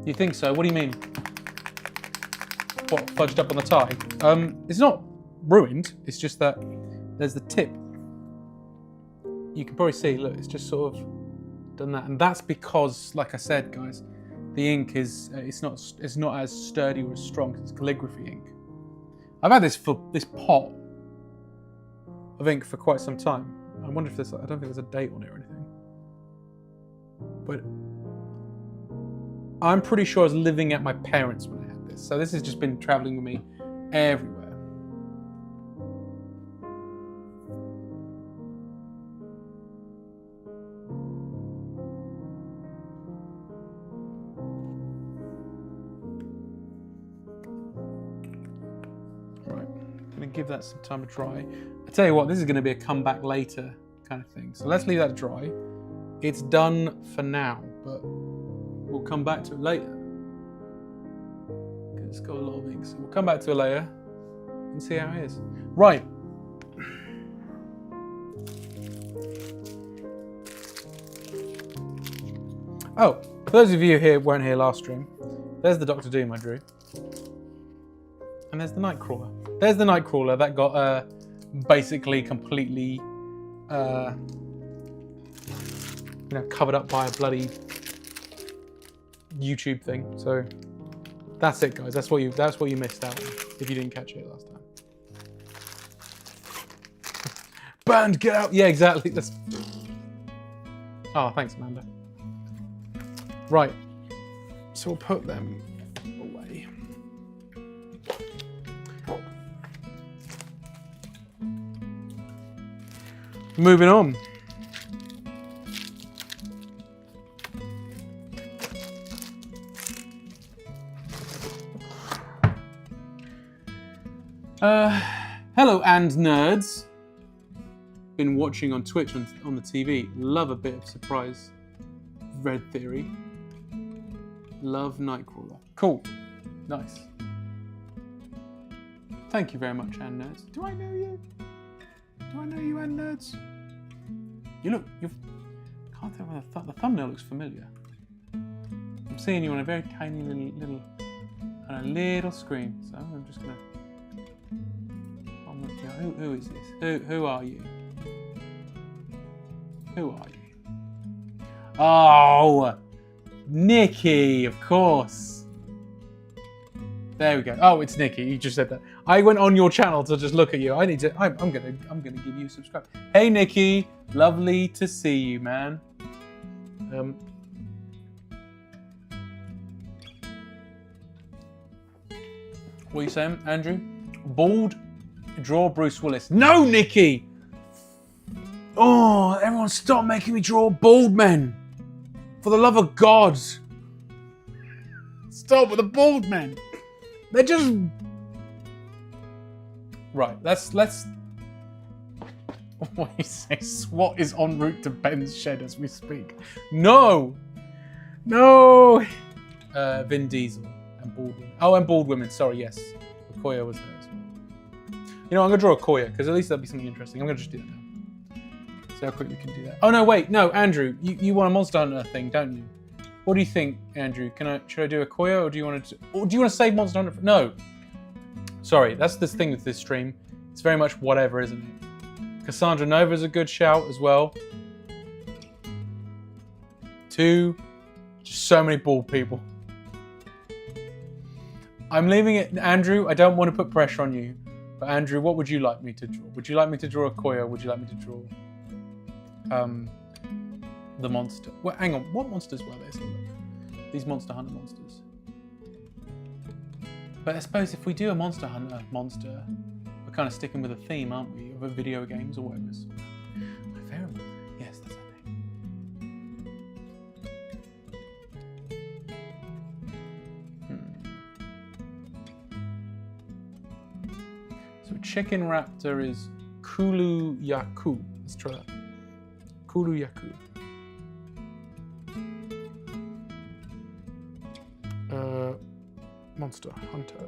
You think so? What do you mean? What, fudged up on the tie? It's not ruined. It's just that there's the tip. You can probably see, look, it's just sort of done that, and that's because, like I said, guys, the ink is it's not as sturdy or as strong because it's calligraphy ink. I've had this pot of ink for quite some time. I wonder if I don't think there's a date on it or anything, but I'm pretty sure I was living at my parents' when I had this, so this has just been traveling with me everywhere. Give that some time to dry. I tell you what, this is going to be a come back later kind of thing. So let's leave that dry. It's done for now, but we'll come back to it later. Because it's got a lot of ink. So we'll come back to it later and see how it is. Right. Oh, for those of you who weren't here last stream, there's the Doctor Doom I drew. And there's the Nightcrawler. There's the Nightcrawler that got basically completely covered up by a bloody YouTube thing. So that's it, guys. That's what you missed out on if you didn't catch it last time. Banned, get out! Yeah, exactly. That's. Oh, thanks, Amanda. Right. So we'll put them away. Moving on. Hello, and nerds. Been watching on Twitch on the TV. Love a bit of surprise. Red Theory. Love Nightcrawler. Cool. Nice. Thank you very much, and nerds. Do I know you? Do I know you, and nerds? Can't tell whether the thumbnail looks familiar. I'm seeing you on a very tiny little screen, so I'm just gonna. Who is this? Who are you? Who are you? Oh, Nikki, of course. There we go. Oh, it's Nikki. You just said that. I went on your channel to just look at you. I'm gonna give you a subscribe. Hey, Nikki. Lovely to see you, man. What are you saying, Andrew? Bald, draw Bruce Willis. No, Nikki. Oh, everyone, stop making me draw bald men. For the love of God. Stop with the bald men. They're just... Right, let's... What do you say? SWAT is en route to Ben's shed as we speak. No! No! Vin Diesel and bald women. Oh, and bald women. Sorry, yes. Okoye was there as well. You know, I'm going to draw Okoye because at least that'll be something interesting. I'm going to just do that now. See how quick we can do that. Oh, no, wait. No, Andrew, you want a Monster Hunter thing, don't you? What do you think, Andrew? Should I do Okoye or do you want to save Monster Hunter? No. Sorry, that's the thing with this stream. It's very much whatever, isn't it? Cassandra Nova's a good shout as well. 2. Just so many bald people. I'm leaving it, Andrew. I don't want to put pressure on you. But Andrew, what would you like me to draw? Would you like me to draw Okoye or would you like me to draw the monster? Well, hang on. What monsters were they? These Monster Hunter monsters. But I suppose if we do a Monster Hunter monster, we're kind of sticking with a theme, aren't we? Of video games or whatever. My favorite one. Yes, that's her name. So Chicken Raptor is Kulu Yaku. Let's try that. Kulu Yaku. Monster Hunter.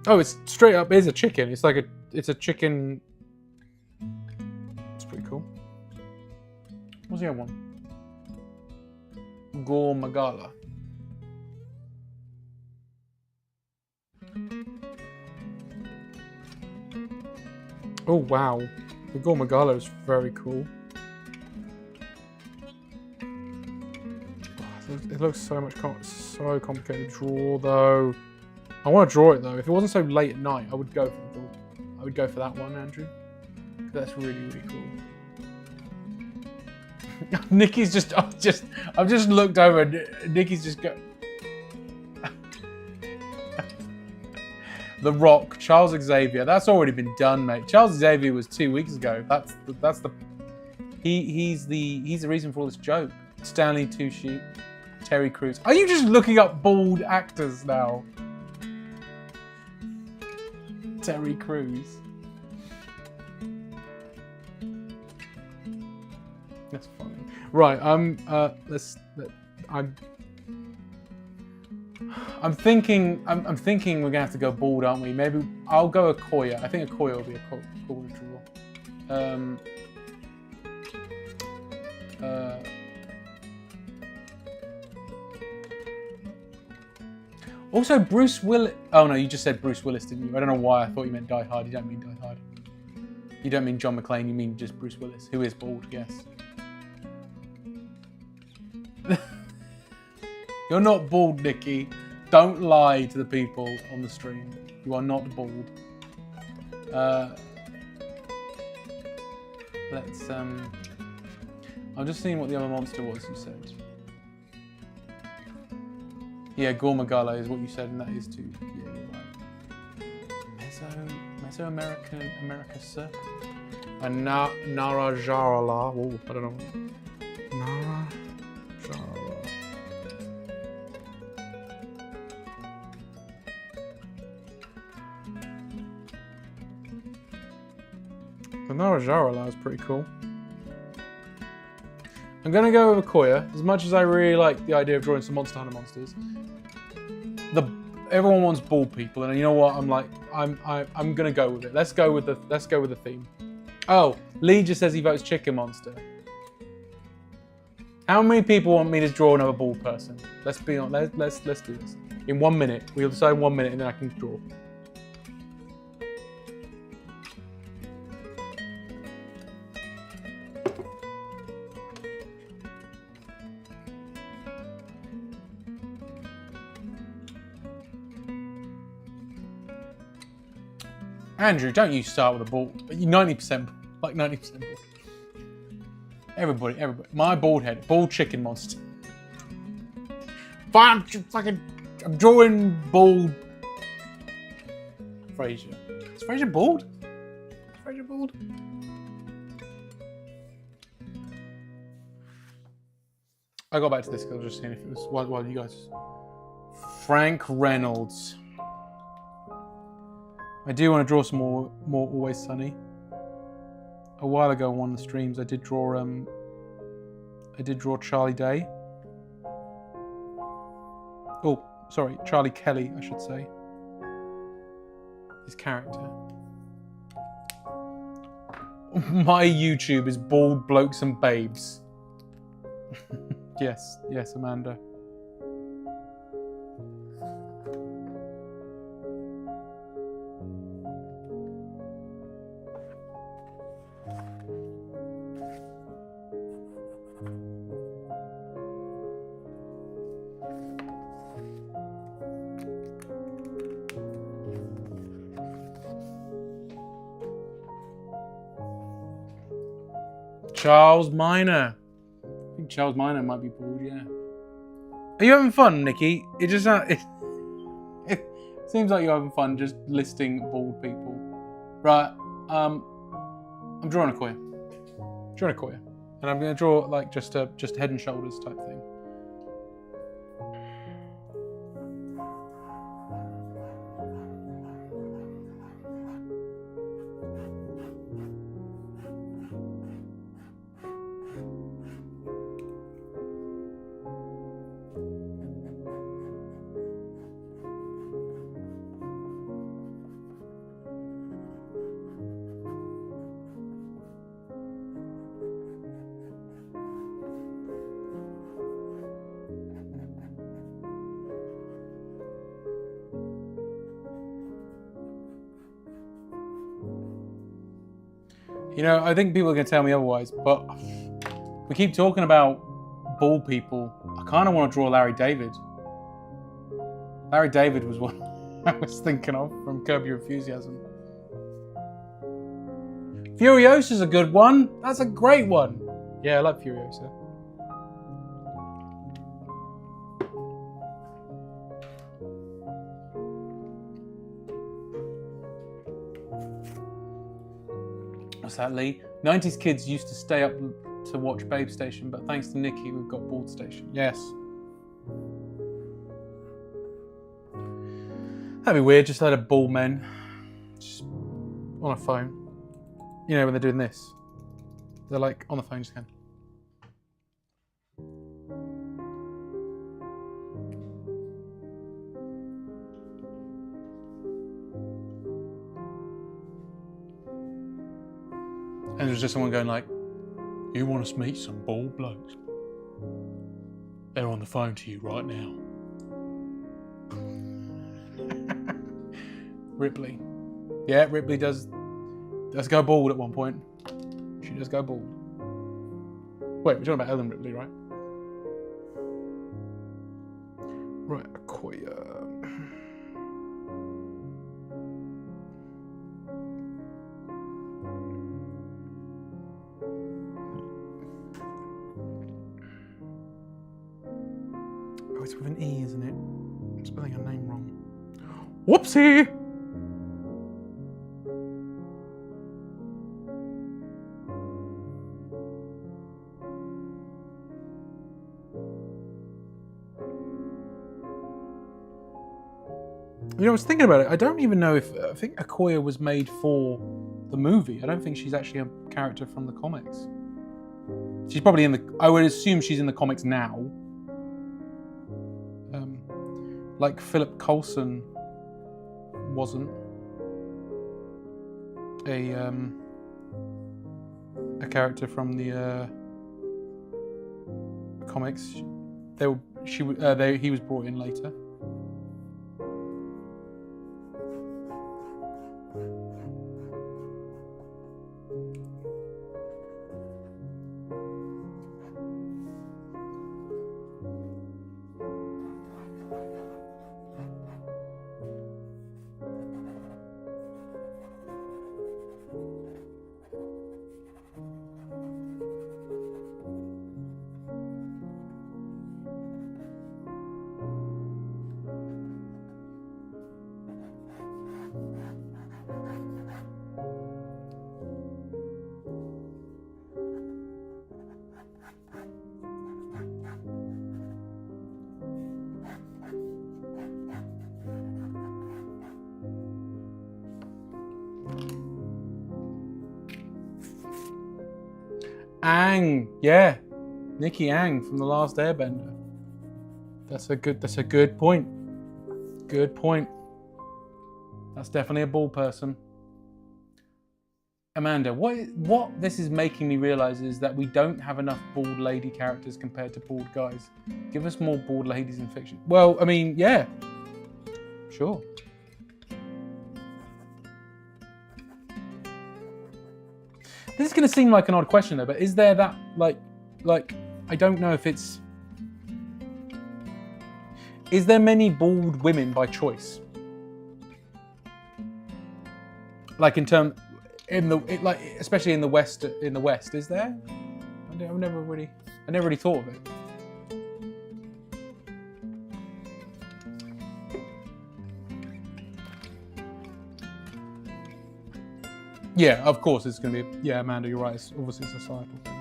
Oh, it's straight up is a chicken. It's like it's a chicken. It's pretty cool. What's the other one? Gore Magala. Oh wow, the Gore Magala is very cool. It looks so complicated to draw though. I want to draw it though. If it wasn't so late at night, I would go for that one, Andrew. That's really, really cool. Nikki's just I've just looked over and Nikki's just go. The Rock, Charles Xavier. That's already been done, mate. Charles Xavier was 2 weeks ago. He's the reason for all this joke. Stanley Tucci, Terry Crews. Are you just looking up bald actors now? Terry Crews. That's funny. Right. I'm thinking we're gonna have to go bald, aren't we? Maybe I'll go Okoye. I think Okoye will be a cool draw. Also, Bruce Willis. Oh no, you just said Bruce Willis, didn't you? I don't know why. I thought you meant Die Hard. You don't mean Die Hard. You don't mean John McClane. You mean just Bruce Willis, who is bald. Yes. You're not bald, Nikki. Don't lie to the people on the stream. You are not bald. Let's. I'm just seeing what the other monster was you said. Yeah, Gore Magala is what you said, and that is too. Yeah, you're right. Mesoamerica Serpent. And Narajarala. Oh, I don't know. Narajarala. The Narajarala is pretty cool. I'm gonna go with Okoye. As much as I really like the idea of drawing some Monster Hunter monsters, everyone wants bald people, and you know what? I'm gonna go with it. Let's go with the theme. Oh, Lee just says he votes Chicken Monster. How many people want me to draw another bald person? Let's be on. Let's do this in 1 minute. We'll decide in 1 minute, and then I can draw. Andrew, don't you start with a bald. 90%, like 90% bald. Everybody. My bald head, bald chicken monster. Fine, I'm drawing bald. Fraser. Is Fraser bald? Is Fraser bald? I got back to this because I was just seeing if it was while you guys. Frank Reynolds. I do want to draw some more Always Sunny. A while ago on one of the streams, I did draw I did draw Charlie Day. Oh, sorry, Charlie Kelly, I should say. His character. My YouTube is bald blokes and babes. Yes, Amanda. Charles Minor. I think Charles Minor might be bald, yeah. Are you having fun, Nikki? It just it seems like you're having fun just listing bald people. Right, I'm drawing Okoye. Drawing Okoye. And I'm gonna draw like just head and shoulders type thing. You know, I think people are going to tell me otherwise, but we keep talking about bald people. I kind of want to draw Larry David. Larry David was one I was thinking of from Curb Your Enthusiasm. Furiosa's a good one. That's a great one. Yeah, I like Furiosa. What's that, Lee? 90s kids used to stay up to watch Babe Station, but thanks to Nikki, we've got Bald Station. Yes. That'd be weird, just a load of bald men just on a phone. You know, when they're doing this. They're like on the phone just going. And there's just someone going like, you want us to meet some bald blokes? They're on the phone to you right now. Ripley. Yeah, Ripley does go bald at one point. She does go bald. Wait, we're talking about Ellen Ripley, right? Right, Okoye. Oh, it's with an E, isn't it? I'm spelling her name wrong. Whoopsie! You know, I was thinking about it. I don't even know if I think Okoye was made for the movie. I don't think she's actually a character from the comics. She's probably in the. I would assume she's in the comics now. Like Philip Coulson wasn't a character from the comics. He was brought in later. Aang, yeah. Nikki Ang from The Last Airbender. That's a good point. Good point. That's definitely a bald person. Amanda, what this is making me realize is that we don't have enough bald lady characters compared to bald guys. Give us more bald ladies in fiction. Well, I mean, yeah. Sure. This is going to seem like an odd question though, but is there that, like, I don't know if it's... Is there many bald women by choice? Like especially in the West, is there? I never really thought of it. Yeah, of course it's going to be. Yeah, Amanda, you're right. It's obviously a societal thing.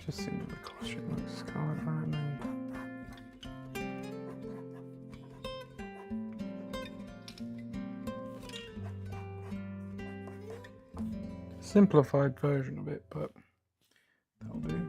Just seeing what the costume looks kind of simplified version of it, but that'll do.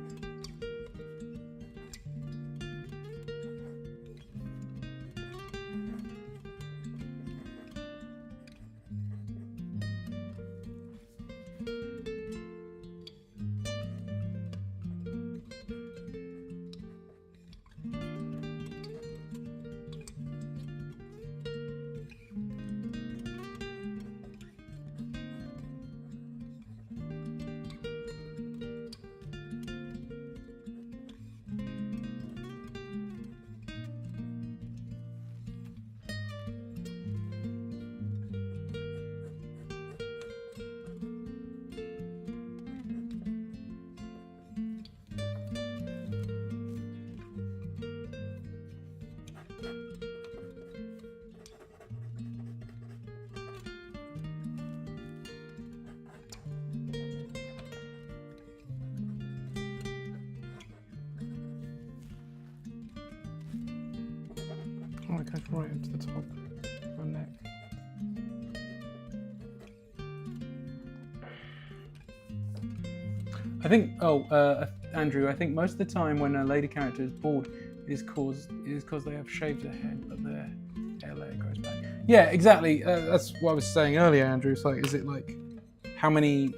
Oh, it goes right into the top of the neck. I think, Andrew, I think most of the time when a lady character is bald, it is because they have shaved their head, but their hair layer grows back. Yeah, exactly. That's what I was saying earlier, Andrew. It's like, is it like how many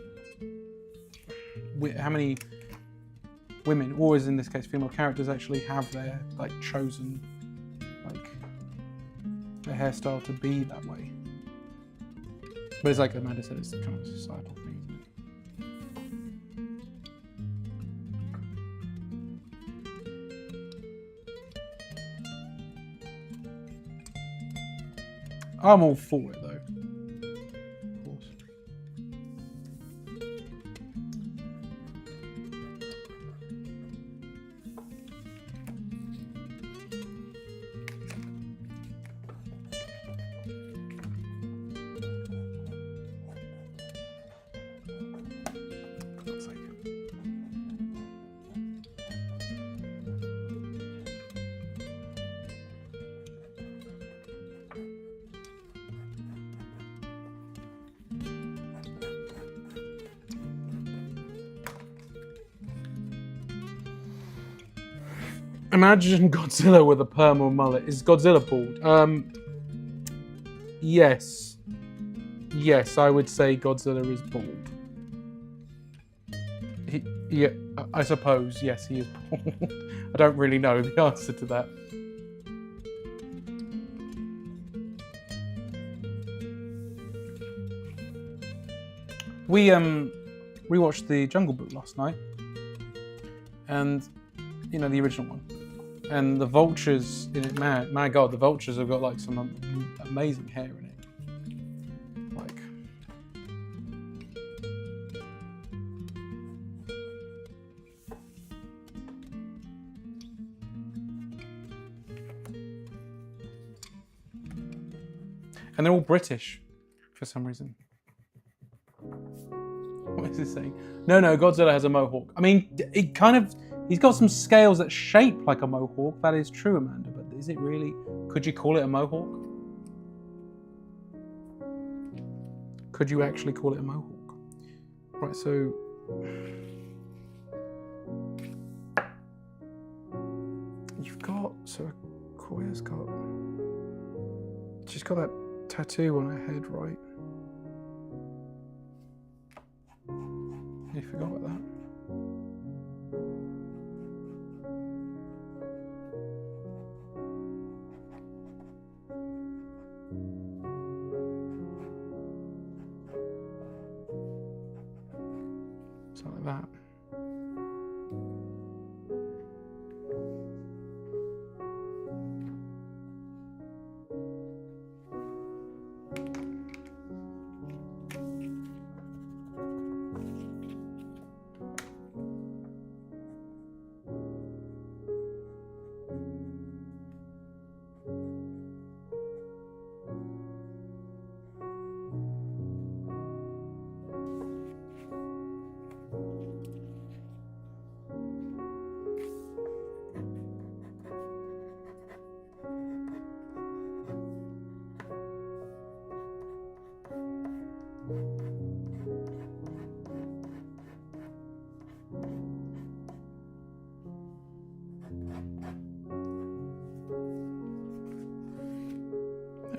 women, or as in this case female characters, actually have their like chosen like their hairstyle to be that way. But it's like Amanda said, it's kind of a societal thing, isn't it? I'm all for it though. Of course. Looks like imagine Godzilla with a perm or mullet. Is Godzilla bald? Yes. Yes, I would say Godzilla is bald. Yeah, I suppose, yes, he is bald. I don't really know the answer to that. We watched The Jungle Book last night, and you know, the original one. And the vultures in it, my God, the vultures have got like some amazing hair in it. Like, and they're all British for some reason. What is this saying? No, Godzilla has a mohawk. I mean, it kind of, he's got some scales that shape like a mohawk. That is true, Amanda, but is it really? Could you call it a mohawk? Could you actually call it a mohawk? Right, so you've got, so Koya's got, she's got that tattoo on her head, right? You forgot about that. Something like that.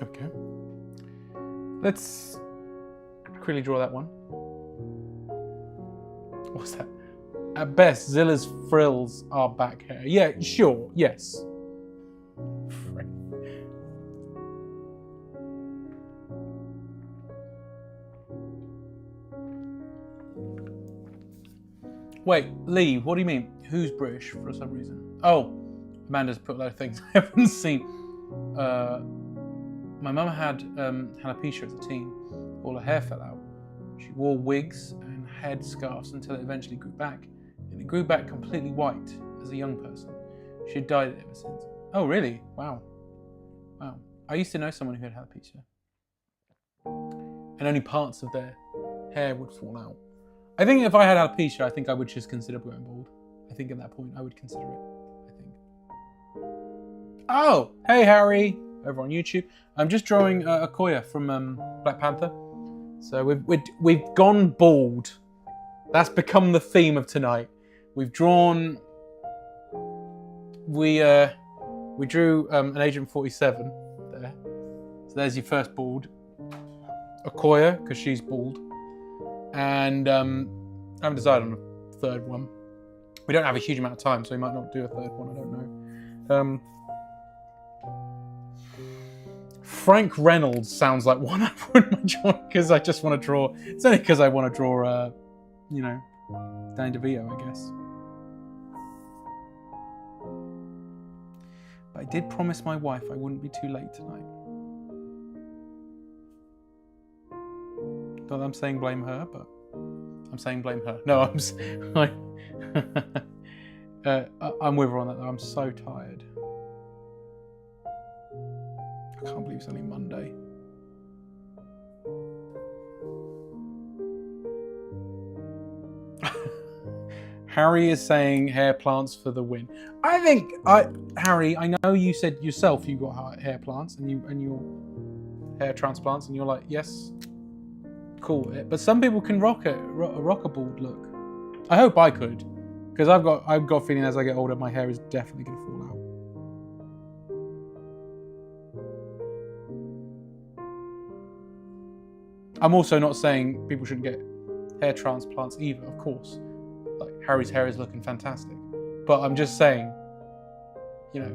Okay. Let's quickly draw that one. What's that? At best, Zilla's frills are back hair. Yeah, sure, yes. Wait, Lee, what do you mean? Who's British for some reason? Oh, Amanda's put a lot of things I haven't seen. My mum had alopecia as a teen. All her hair fell out. She wore wigs and head scarves until it eventually grew back. And it grew back completely white as a young person. She had dyed it ever since. Oh, really? Wow. Wow. I used to know someone who had alopecia. And only parts of their hair would fall out. I think if I had alopecia, I think I would just consider going bald. I think at that point, I would consider it. I think. Oh, hey, Harry. Over on YouTube. I'm just drawing Okoye from Black Panther. So we've gone bald. That's become the theme of tonight. We've drawn. We drew an Agent 47 there. So there's your first bald. Okoye, because she's bald. And I haven't decided on a third one. We don't have a huge amount of time, so we might not do a third one. I don't know. Frank Reynolds sounds like one I wouldn't draw because I just want to draw. It's only because I want to draw, you know, Danny DeVito, I guess. But I did promise my wife I wouldn't be too late tonight. Not that I'm saying blame her, but I'm saying blame her. No, I'm with her on that though. I'm so tired. I can't believe it's only Monday. Harry is saying hair plants for the win. Harry, I know you said yourself you got hair plants and your hair transplants, and you're like, yes, cool. But some people can rock a bald look. I hope I could, because I've got a feeling as I get older, my hair is definitely going to fall out. I'm also not saying people shouldn't get hair transplants either, of course. Like, Harry's hair is looking fantastic. But I'm just saying, you know.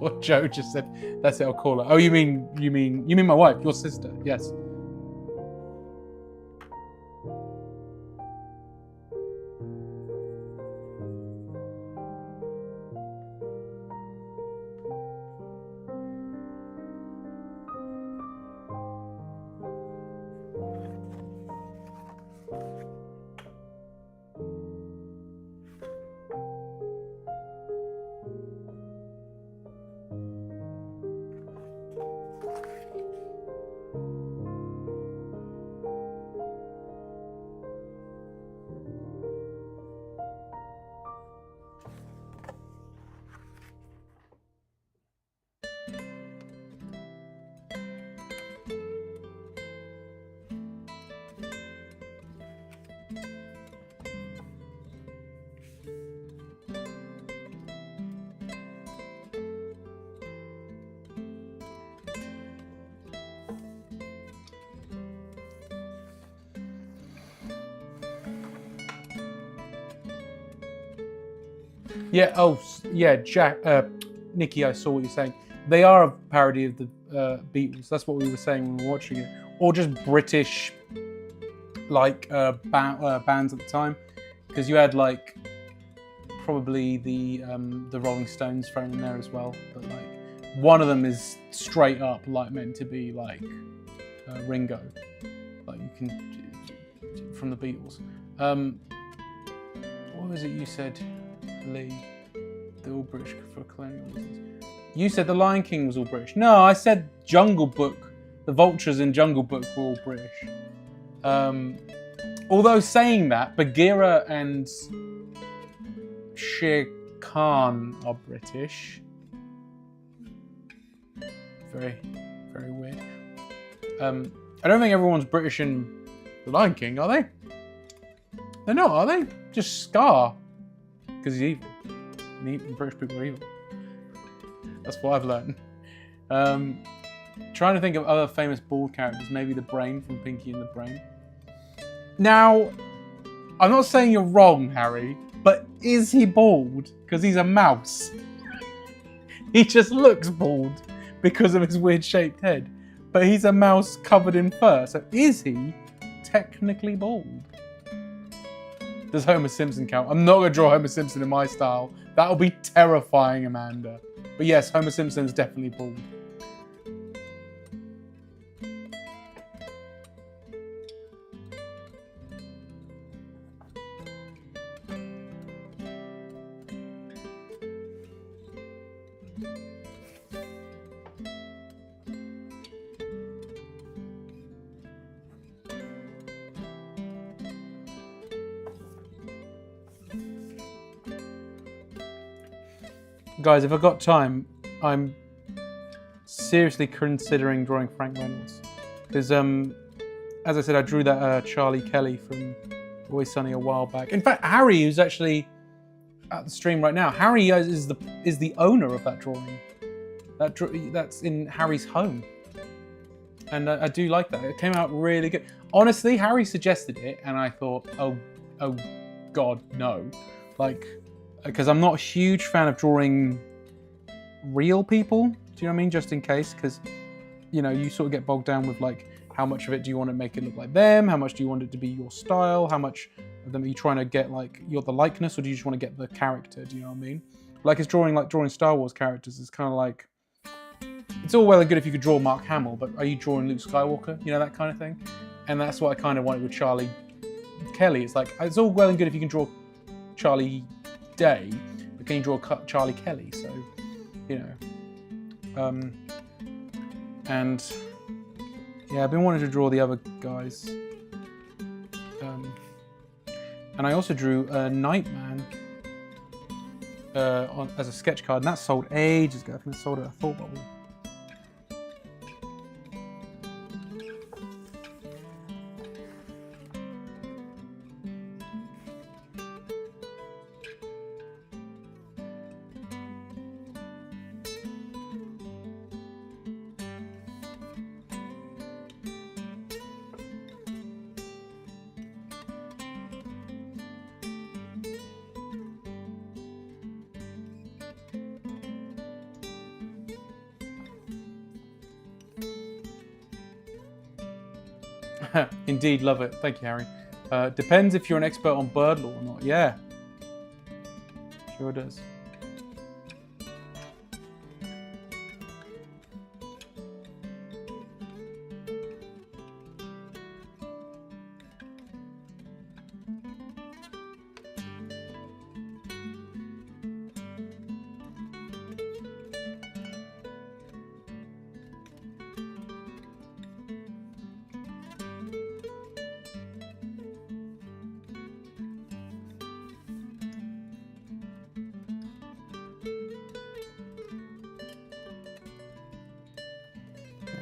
What Joe just said, that's it, I'll call her. Oh, you mean my wife, your sister, yes. Yeah, Nikki, I saw what you're saying. They are a parody of the Beatles. That's what we were saying when we were watching it. Or just British, like, bands at the time. Because you had, like, probably the Rolling Stones thrown in there as well. But, like, one of them is straight up, like, meant to be, like, Ringo. Like, you can, from the Beatles. What was it you said? Lee, they're all British for colonial reasons. You said the Lion King was all British. No, I said Jungle Book. The vultures in Jungle Book were all British. Although saying that, Bagheera and Shere Khan are British. Very, very weird. I don't think everyone's British in the Lion King, are they? They're not, are they? Just Scar. Because he's evil. And British people are evil. That's what I've learned. Trying to think of other famous bald characters. Maybe the Brain from Pinky and the Brain. Now, I'm not saying you're wrong, Harry, but is he bald? Because he's a mouse. He just looks bald because of his weird shaped head. But he's a mouse covered in fur. So is he technically bald? Does Homer Simpson count? I'm not going to draw Homer Simpson in my style. That'll be terrifying, Amanda. But yes, Homer Simpson is definitely bald. Guys, if I've got time, I'm seriously considering drawing Frank Reynolds. Because, as I said, I drew that Charlie Kelly from Always Sunny a while back. In fact, Harry, who's actually at the stream right now, Harry is the owner of that drawing. That's in Harry's home. and I do like that. It came out really good. Honestly, Harry suggested it, and I thought, oh God, no, like, because I'm not a huge fan of drawing real people. Do you know what I mean? Just in case, because you know, you sort of get bogged down with like, how much of it do you want to make it look like them? How much do you want it to be your style? How much of them are you trying to get like the likeness, or do you just want to get the character? Do you know what I mean? Like, it's drawing Star Wars characters. It's kind of like, it's all well and good if you could draw Mark Hamill, but are you drawing Luke Skywalker? You know, that kind of thing. And that's what I kind of wanted with Charlie Kelly. It's like, it's all well and good if you can draw Charlie Day, but can you draw Charlie Kelly? So, you know. And yeah, I've been wanting to draw the other guys. And I also drew Nightman as a sketch card, and that sold ages ago. I think it sold at a Thought Bubble. Indeed, love it. Thank you, Harry. Depends if you're an expert on bird law or not. Yeah, sure does.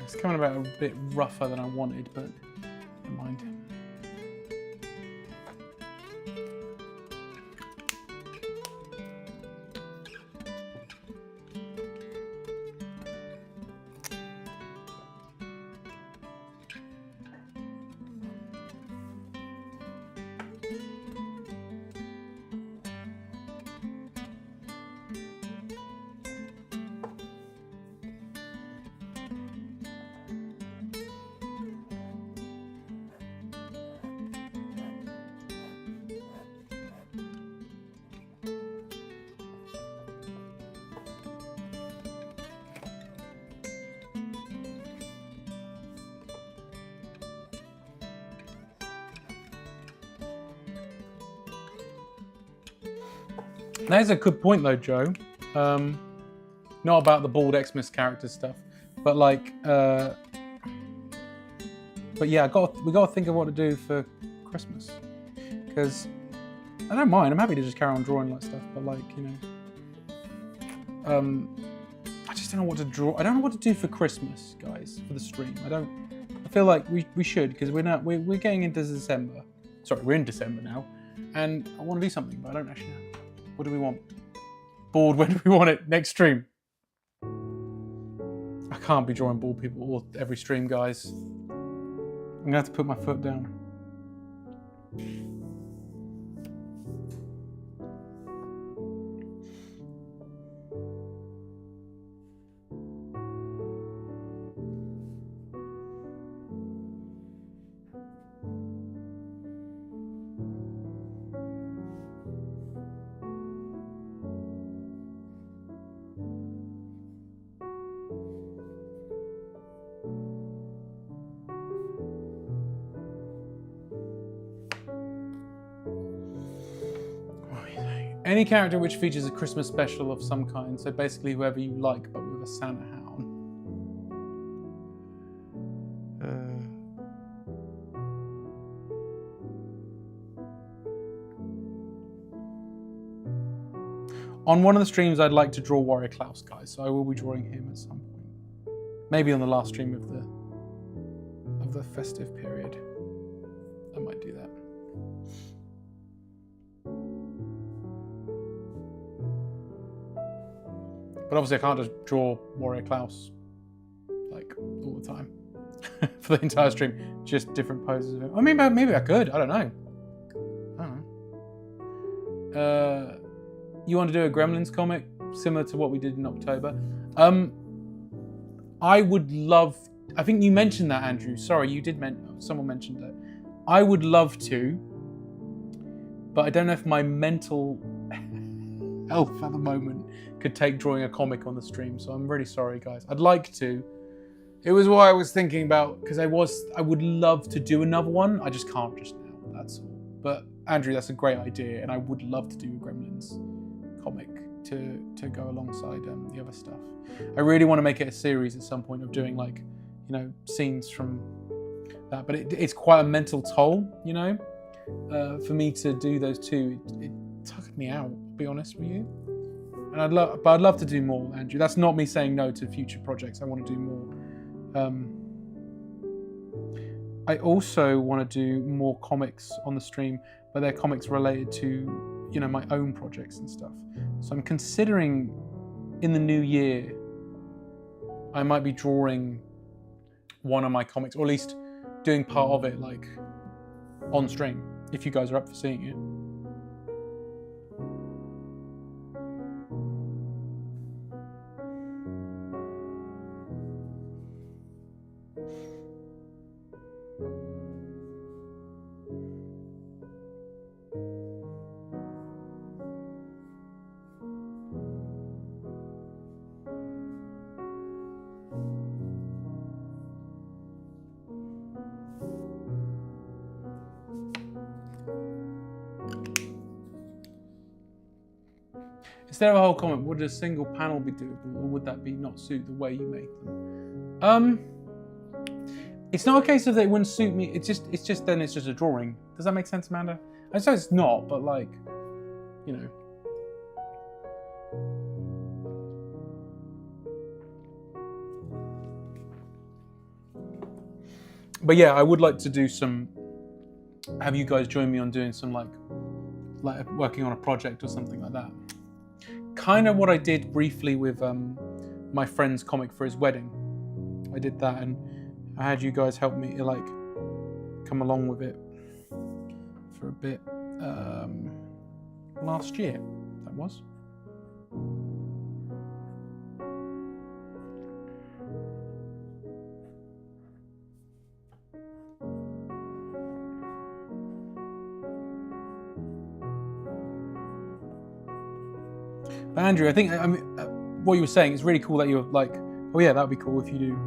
It's coming about a bit rougher than I wanted, but never mind. That's a good point though, Joe. Not about the bald Xmas character stuff, but like, but yeah, we got to think of what to do for Christmas, because I don't mind. I'm happy to just carry on drawing like stuff, but like, you know, I just don't know what to draw. I don't know what to do for Christmas, guys, for the stream. I feel like we should, because we're getting into December. Sorry, we're in December now, and I want to do something, but I don't actually know. What do we want? Bored, when do we want it? Next stream. I can't be drawing bald people all every stream, guys. I'm gonna have to put my foot down. Any character which features a Christmas special of some kind, so basically whoever you like, but with a Santa hound. On one of the streams, I'd like to draw Warrior Klaus, guys, so I will be drawing him at some point. Maybe on the last stream of the festive period. I might do that. But obviously I can't just draw Warrior Klaus like all the time. for the entire stream, just different poses of him. I mean, maybe I could. I don't know. You want to do a Gremlins comic similar to what we did in October? I would love. I think you mentioned that, Andrew. Sorry, you did. Someone mentioned it. I would love to, but I don't know if my mental health at the moment could take drawing a comic on the stream. So I'm really sorry, guys. I'd like to. It was what I was thinking about because I would love to do another one. I just can't just now. That's all. But Andrew, that's a great idea, and I would love to do a Gremlins comic to go alongside the other stuff. I really want to make it a series at some point of doing like, you know, scenes from that. But it's quite a mental toll, you know, for me to do those two. It took me out. I'll be honest with you. And I'd love to do more, Andrew. That's not me saying no to future projects. I want to do more. I also want to do more comics on the stream, but they're comics related to, you know, my own projects and stuff. So I'm considering in the new year, I might be drawing one of my comics, or at least doing part of it, like on stream, if you guys are up for seeing it. Instead of a whole comic, would a single panel be doable, or would that be not suit the way you make them? It's not a case of that it wouldn't suit me. It's just a drawing. Does that make sense, Amanda? I suppose it's not, but like, you know. But yeah, I would like to do some. Have you guys join me on doing some like working on a project or something like that? Kind of what I did briefly with my friend's comic for his wedding. I did that, and I had you guys help me like come along with it for a bit last year. That was. But Andrew, I think what you were saying is really cool that you're like, oh yeah, that would be cool if you do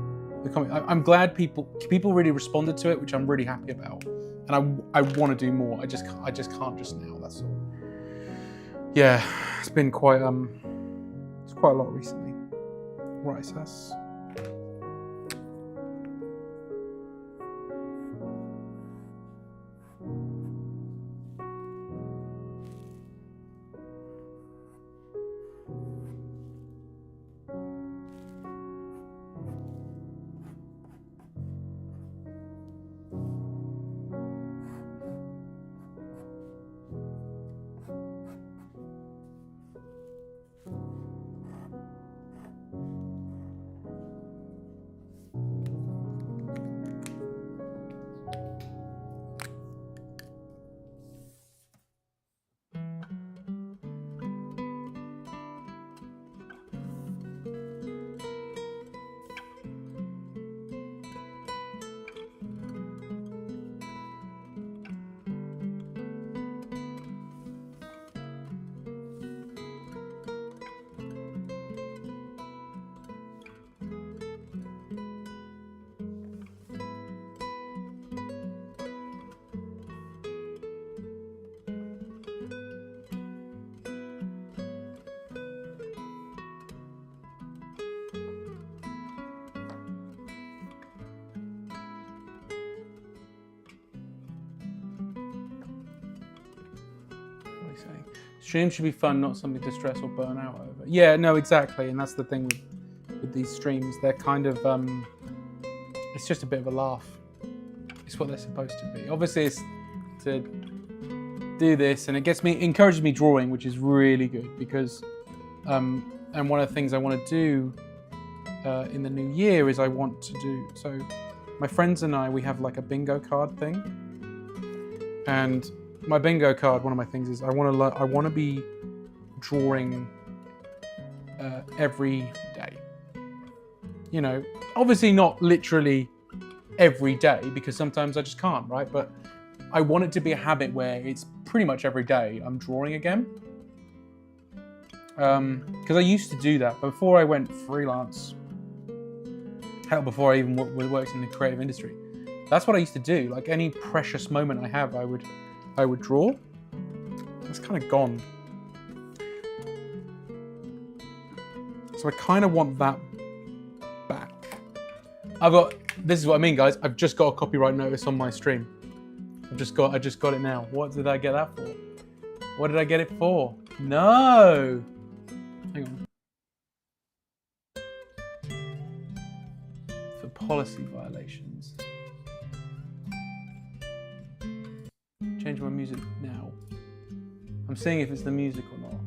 the comic. I'm glad people really responded to it, which I'm really happy about, and I want to do more. I just can't just now. That's all. Yeah, it's been quite it's quite a lot recently. Right, so that's. Stream should be fun, not something to stress or burn out over. Yeah, no, exactly, and that's the thing with these streams. They're kind of, it's just a bit of a laugh. It's what they're supposed to be. Obviously, it's to do this, and it encourages me drawing, which is really good because, and one of the things I want to do in the new year is I want to do, so my friends and I, we have like a bingo card thing, and my bingo card, one of my things is I want to be drawing every day. You know, obviously not literally every day because sometimes I just can't, right? But I want it to be a habit where it's pretty much every day I'm drawing again. Because I used to do that before I went freelance. Hell, before I even worked in the creative industry. That's what I used to do. Like any precious moment I have, I would draw. It's kind of gone. So I kind of want that back. This is what I mean, guys. I've just got a copyright notice on my stream. I just got it now. What did I get that for? What did I get it for? No. Hang on. For policy violations. Change my music now. I'm seeing if it's the music or not.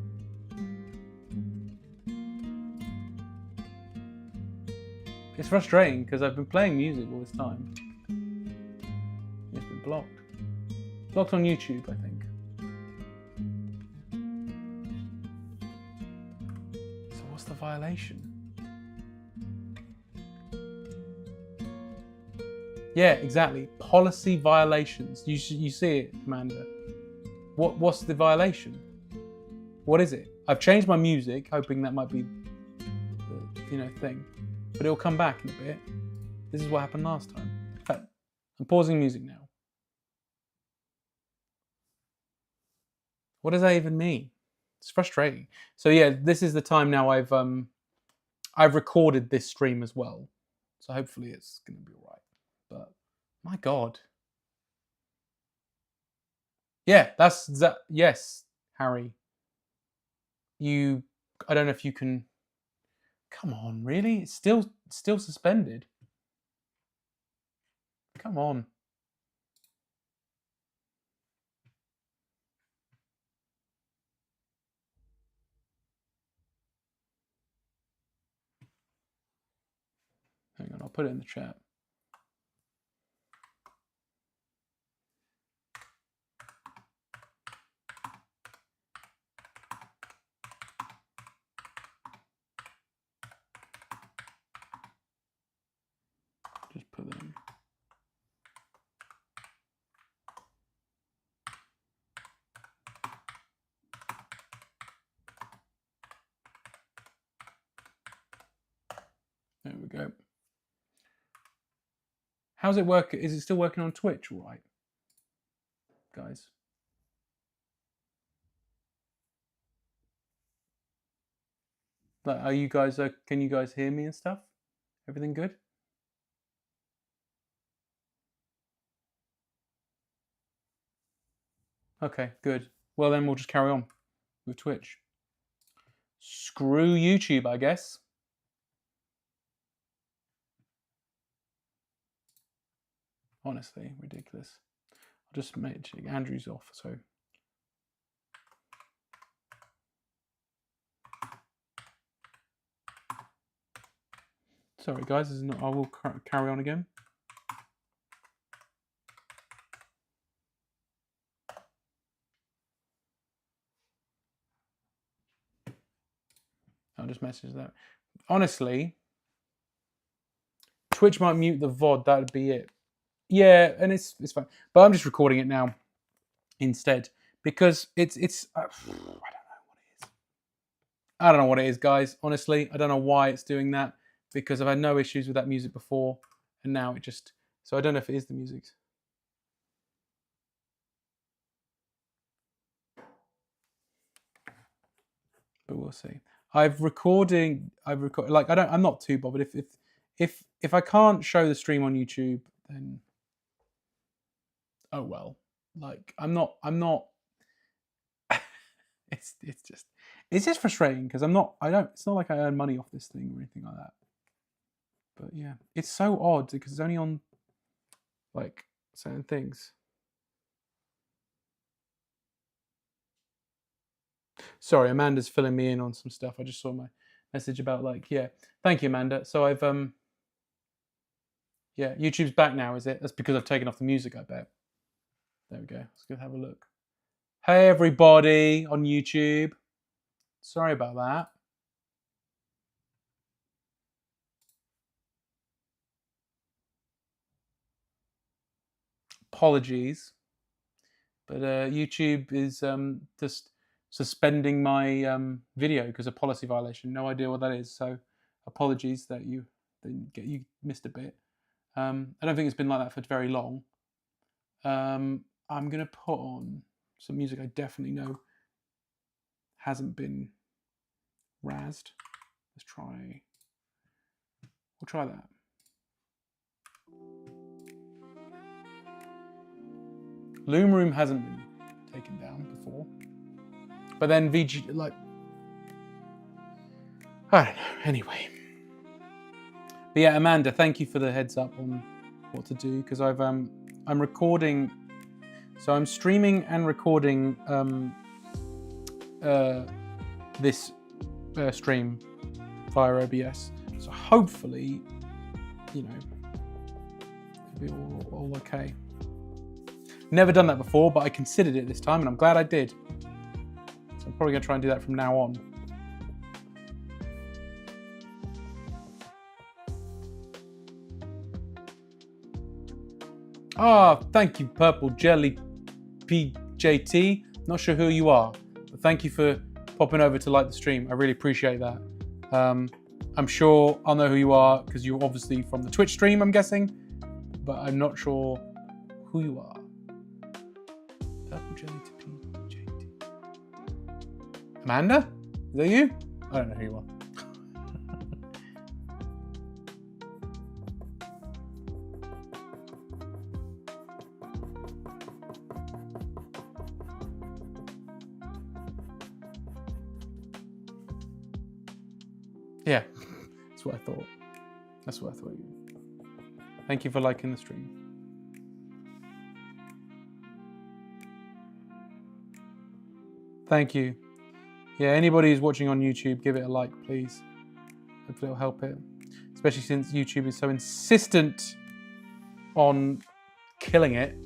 It's frustrating because I've been playing music all this time. It's been blocked. Blocked on YouTube, I think. So what's the violation? Yeah, exactly. Policy violations. You see it, Amanda. What's the violation? What is it? I've changed my music, hoping that might be the thing. But it'll come back in a bit. This is what happened last time. In fact, I'm pausing music now. What does that even mean? It's frustrating. So yeah, this is the time now I've recorded this stream as well. So hopefully it's gonna be alright. But my God. Yeah, that's that. Yes, Harry. I don't know if you can. Come on, really? It's still suspended. Come on. Hang on, I'll put it in the chat. Just put them. There we go. How's it work? Is it still working on Twitch all right, guys? Like, are you guys? Can you guys hear me and stuff? Everything good? Okay, good. Well, then we'll just carry on with Twitch. Screw YouTube, I guess. Honestly, ridiculous. I'll just make Andrew's off, so. Sorry, guys. I will carry on again. I'll just message that. Honestly, Twitch might mute the VOD. That'd be it. Yeah, and it's fine. But I'm just recording it now instead because it's I don't know what it is. I don't know what it is, guys. Honestly, I don't know why it's doing that because I've had no issues with that music before, and now it just. So I don't know if it is the music. But we'll see. I'm not too bothered. If I can't show the stream on YouTube, then oh well. Like I'm not it's just frustrating because it's not like I earn money off this thing or anything like that. But yeah, it's so odd because it's only on like certain things. Sorry, Amanda's filling me in on some stuff. I just saw my message about thank you, Amanda. So I've Yeah, YouTube's back now, is it? That's because I've taken off the music, I bet. There we go. Let's go have a look. Hey, everybody on YouTube. Sorry about that. Apologies. But YouTube is just suspending my video because of policy violation. No idea what that is. So apologies that you missed a bit. I don't think it's been like that for very long. I'm going to put on some music I definitely know hasn't been razzed. Let's try. We'll try that. Loom Room hasn't been taken down before. But then VG, like, I don't know. Anyway. But yeah, Amanda, thank you for the heads up on what to do, because I'm recording, so I'm streaming and recording this stream via OBS. So hopefully, you know, it'll be all okay. Never done that before, but I considered it this time, and I'm glad I did. So I'm probably going to try and do that from now on. Ah, thank you, Purple Jelly PJT. Not sure who you are, but thank you for popping over to like the stream. I really appreciate that. I'm sure I'll know who you are because you're obviously from the Twitch stream, I'm guessing, but I'm not sure who you are. Purple Jelly PJT. Amanda? Is that you? I don't know who you are. Yeah, that's what I thought. That's what I thought you were. Thank you for liking the stream. Thank you. Yeah, anybody who's watching on YouTube, give it a like, please. Hopefully it'll help it. Especially since YouTube is so insistent on killing it.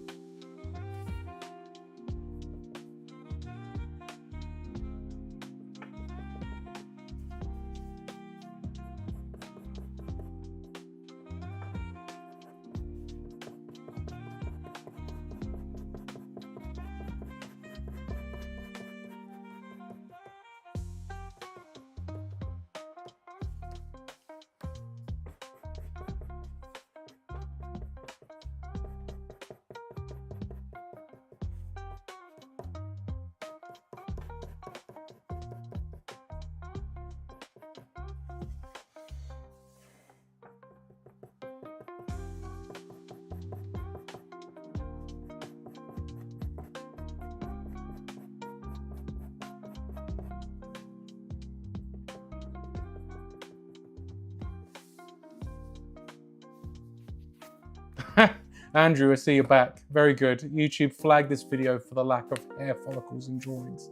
Andrew, I see you're back. Very good. YouTube flagged this video for the lack of hair follicles and drawings.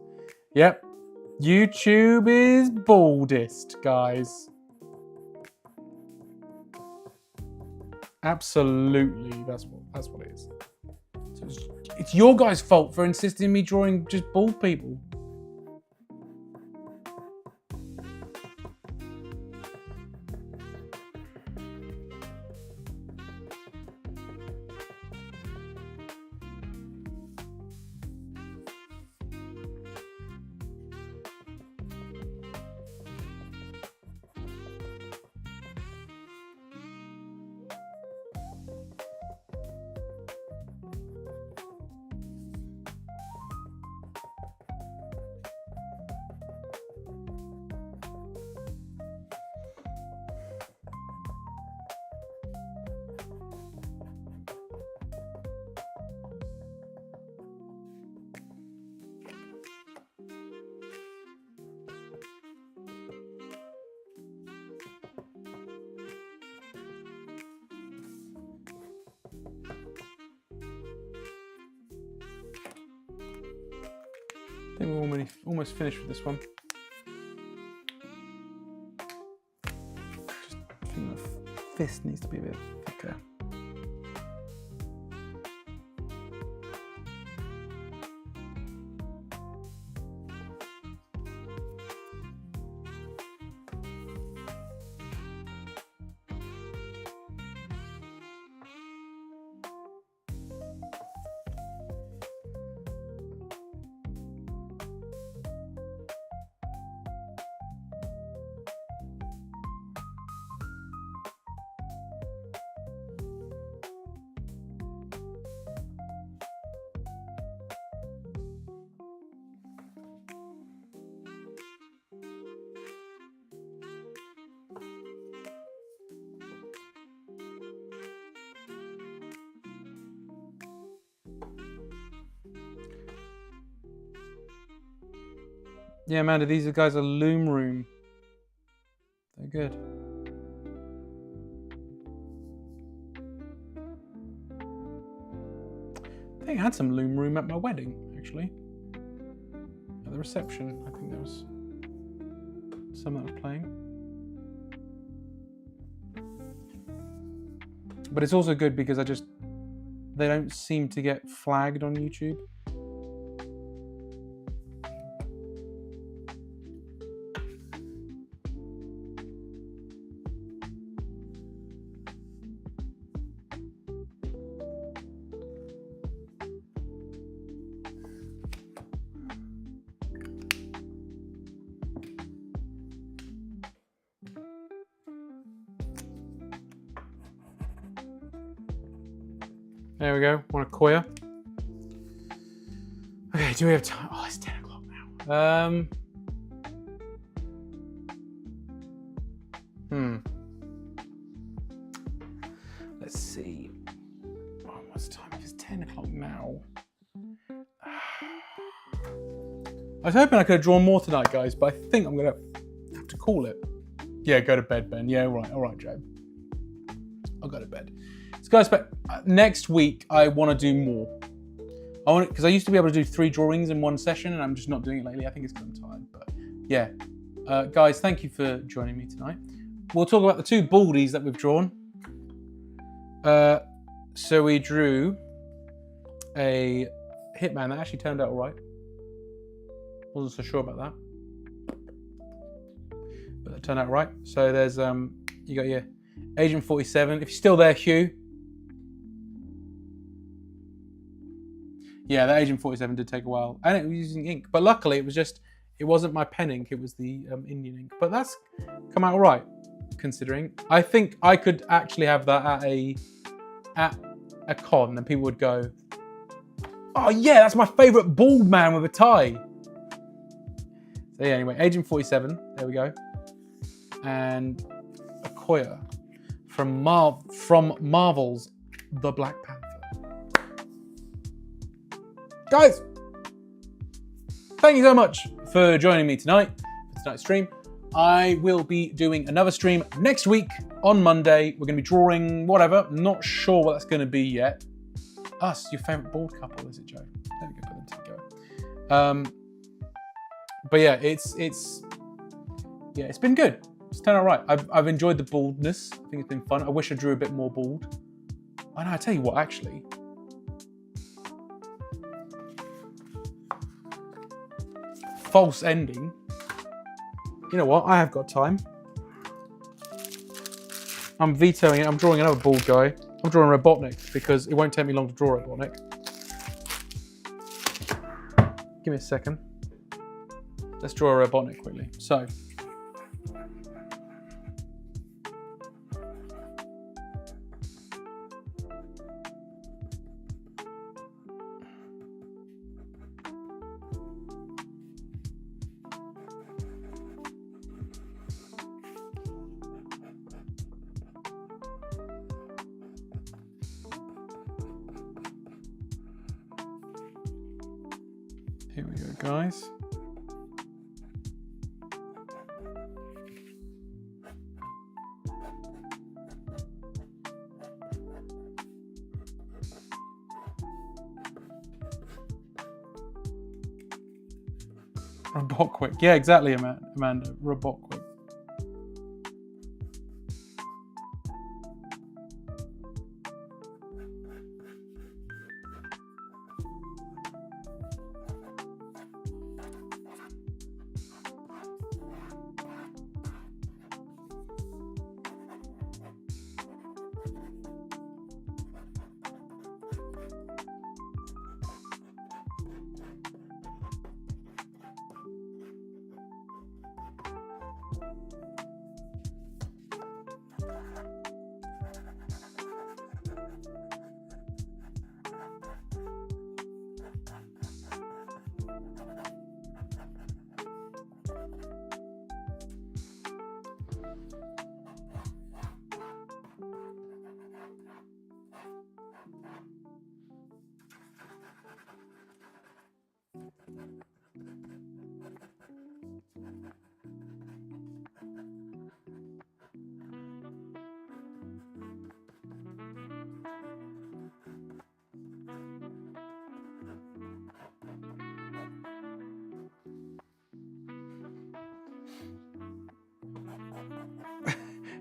Yep. YouTube is baldest, guys. Absolutely, that's what it is. So it's your guys' fault for insisting me drawing just bald people. I think we're almost finished with this one. Just, I think my fist needs to be a bit thicker. Yeah, Amanda, these guys are Loom Room. They're good. I think I had some Loom Room at my wedding, actually. At the reception, I think there was some that were playing. But it's also good because they don't seem to get flagged on YouTube. There we go, one Akoya. Okay, do we have time? Oh, it's 10 o'clock now. Let's see. Oh, what's the time? It's 10 o'clock now. I was hoping I could have drawn more tonight, guys, but I think I'm going to have to call it. Yeah, go to bed, Ben. Yeah, all right, Joe. I'll go to bed. So guys, but next week I want to do more. Because I used to be able to do 3 drawings in one session, and I'm just not doing it lately. I think it's because I'm tired. But yeah, guys, thank you for joining me tonight. We'll talk about the 2 baldies that we've drawn. So we drew a Hitman that actually turned out all right. Wasn't so sure about that, but it turned out all right. So there's you got your Agent 47. If you're still there, Hugh. Yeah, that Agent 47 did take a while, and it was using ink. But luckily, it wasn't my pen ink; it was the Indian ink. But that's come out all right, considering. I think I could actually have that at a con, and people would go, "Oh yeah, that's my favourite bald man with a tie." So yeah, anyway, Agent 47. There we go, and Akoya from Marvel's The Black Panther. Guys, thank you so much for joining me tonight for tonight's stream. I will be doing another stream next week on Monday. We're going to be drawing whatever. Not sure what that's going to be yet. Us, your favourite bald couple, is it, Joe? There we go, put them together. But yeah, it's been good. It's turned out right. I've enjoyed the baldness. I think it's been fun. I wish I drew a bit more bald. I know. I tell you what, actually. False ending. You know what? I have got time. I'm vetoing it. I'm drawing another bald guy. I'm drawing Robotnik because it won't take me long to draw Robotnik. Give me a second. Let's draw a Robotnik quickly. So. Here we go, guys. Robotnik. Yeah, exactly, Amanda. Robotnik.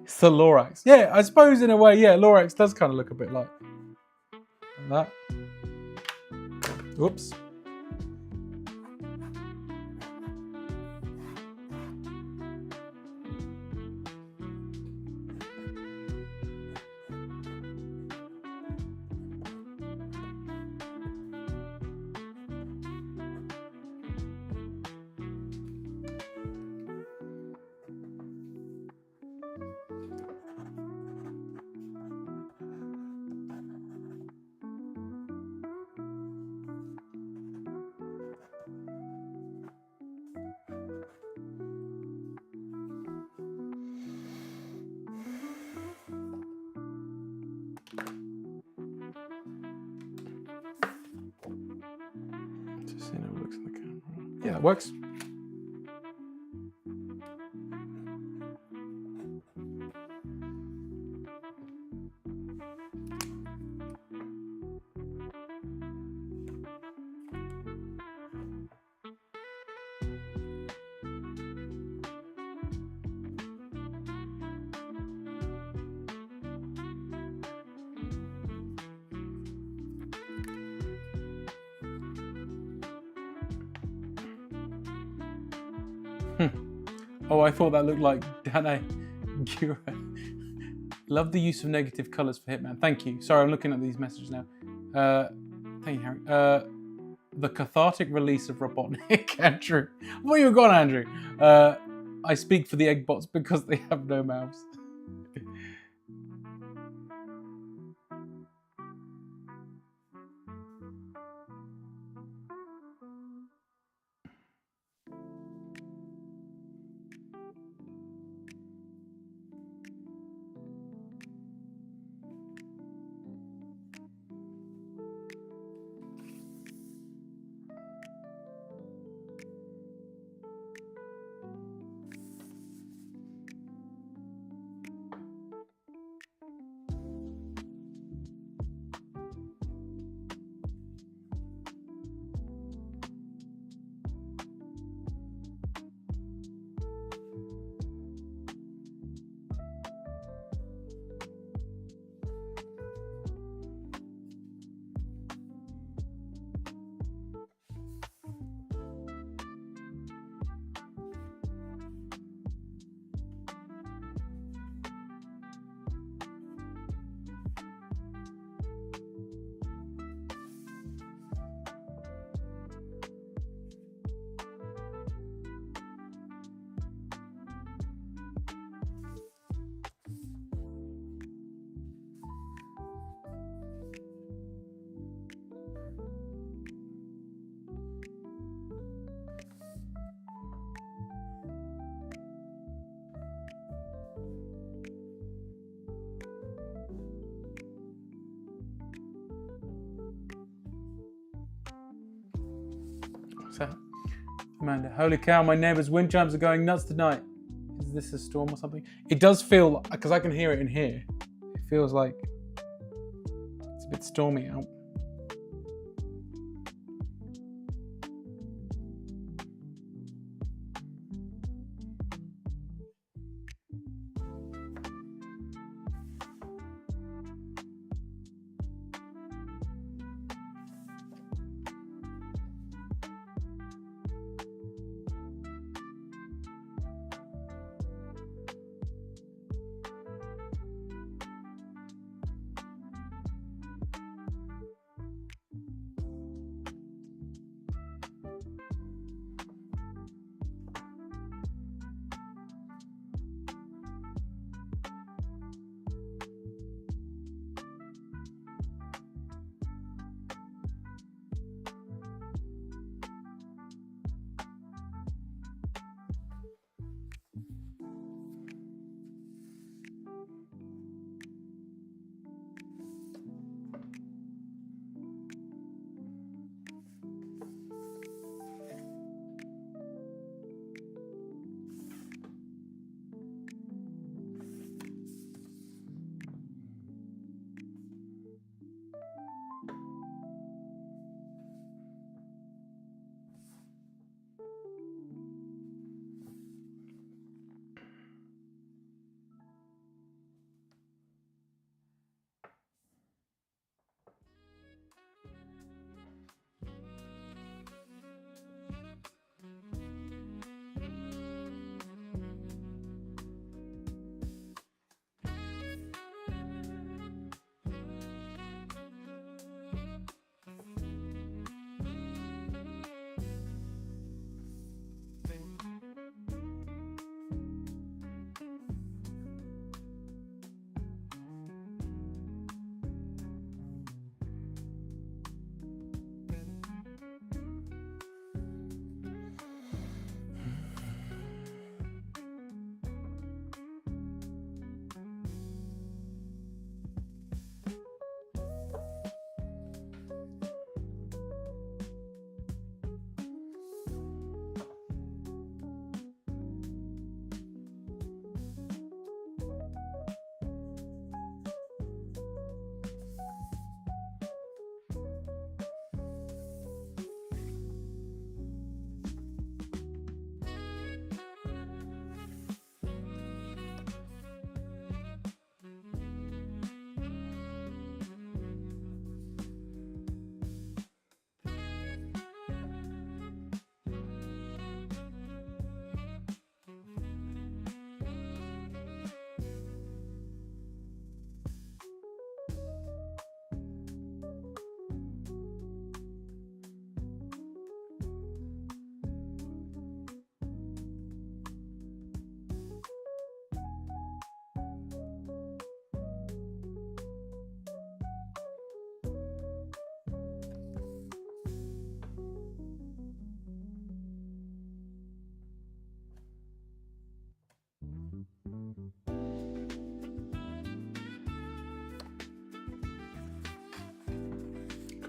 It's the Lorax. Yeah, I suppose in a way, yeah, Lorax does kind of look a bit like that. Whoops. Just seeing how it looks in the camera. Yeah, that works. Oh, I thought that looked like Danae Gura. Love the use of negative colours for Hitman. Thank you. Sorry, I'm looking at these messages now. Thank you, Harry. The cathartic release of Robotnik, Andrew. Where you gone, Andrew? I speak for the Eggbots because they have no mouths. So, Amanda, holy cow, my neighbour's wind chimes are going nuts tonight. Is this a storm or something? It does feel, because I can hear it in here, it feels like it's a bit stormy out.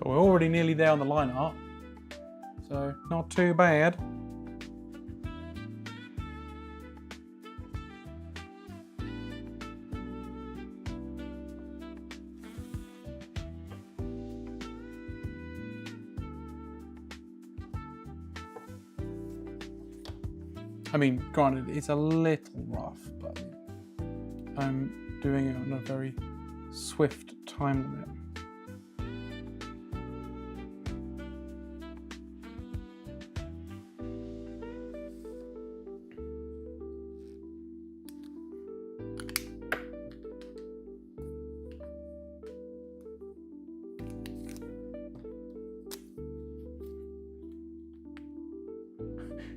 But we're already nearly there on the line art. So, not too bad. I mean, granted, it's a little rough, but I'm doing it on a very swift time limit.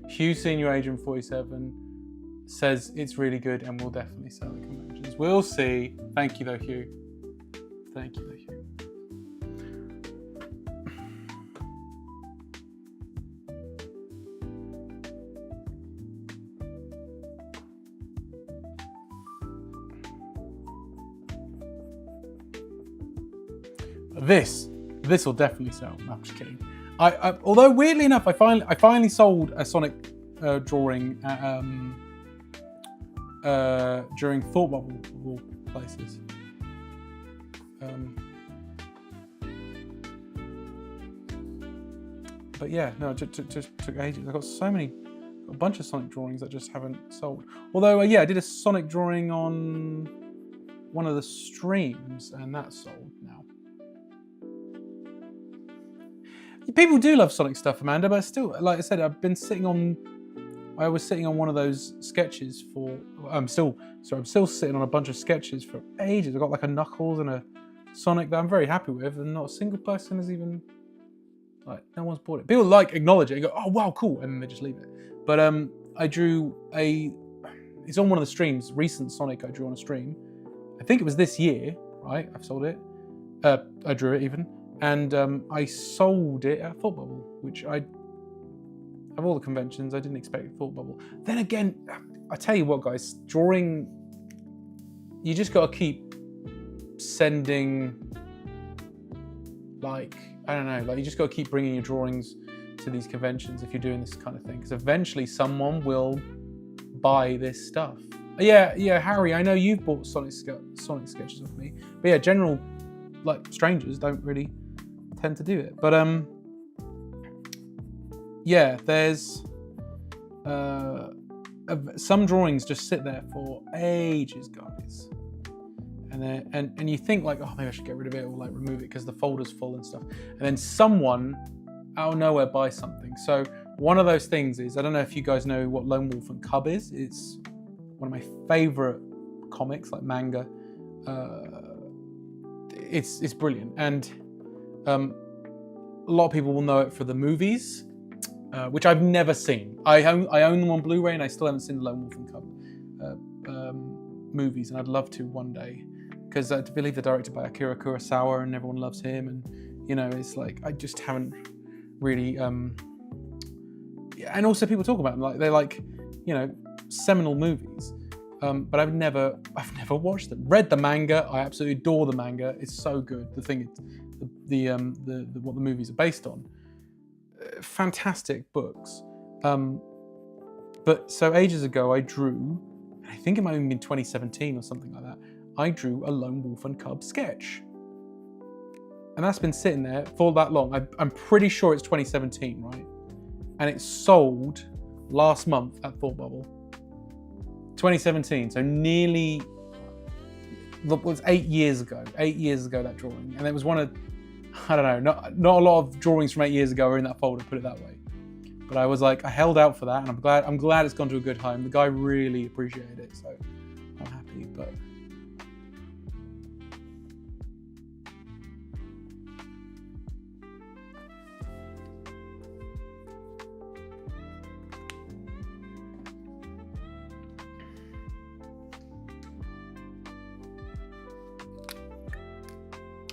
Hugh Senior Agent 47 says it's really good and will definitely sell at conventions. We'll see. Thank you though, Hugh. Thank you though, Hugh. This will definitely sell. No, I'm just kidding. Although weirdly enough, I finally sold a Sonic drawing at, during Thought Bubble of all places. But yeah, no, it just took ages. I got a bunch of Sonic drawings that just haven't sold. Although yeah, I did a Sonic drawing on one of the streams, and that sold now. People do love Sonic stuff, Amanda, but still, like I said, I was sitting on one of those sketches for. I'm still sitting on a bunch of sketches for ages. I've got like a Knuckles and a Sonic that I'm very happy with, and not a single person has even, like, no one's bought it. People like acknowledge it and go, "Oh wow, cool," and then they just leave it. But I drew it's on one of the streams, recent Sonic I drew on a stream. I think it was this year, right? I've sold it. I drew it even. And I sold it at Thought Bubble, which of all the conventions, I didn't expect Thought Bubble. Then again, I tell you what, guys, drawing, you just got to keep sending, like, I don't know, like you just got to keep bringing your drawings to these conventions if you're doing this kind of thing, because eventually someone will buy this stuff. Yeah, Harry, I know you've bought Sonic sketches of me, but yeah, general, like, strangers don't really tend to do it. But yeah, there's some drawings just sit there for ages, guys, and you think like, oh, maybe I should get rid of it or like remove it because the folder's full and stuff, and then someone out of nowhere buys something. So one of those things is, I don't know if you guys know what Lone Wolf and Cub is. It's one of my favorite comics, like manga. It's brilliant, and a lot of people will know it for the movies, which I've never seen. I own them on Blu-ray, and I still haven't seen the Lone Wolf and Cub movies, and I'd love to one day, because I believe they're directed by Akira Kurosawa, and everyone loves him, and you know, it's like I just haven't really. And also, people talk about them like they're like, you know, seminal movies. But I've never watched them. Read the manga. I absolutely adore the manga. It's so good. The thing, what the movies are based on. Fantastic books. But so ages ago, I drew. I think it might have been 2017 or something like that. I drew a Lone Wolf and Cub sketch, and that's been sitting there for that long. I'm pretty sure it's 2017, right? And it sold last month at Thought Bubble. 2017, so nearly, it was 8 years ago. 8 years ago, that drawing, and it was one of, I don't know, not a lot of drawings from 8 years ago are in that folder, put it that way. But I was like, I held out for that, and I'm glad it's gone to a good home. The guy really appreciated it, so I'm happy. But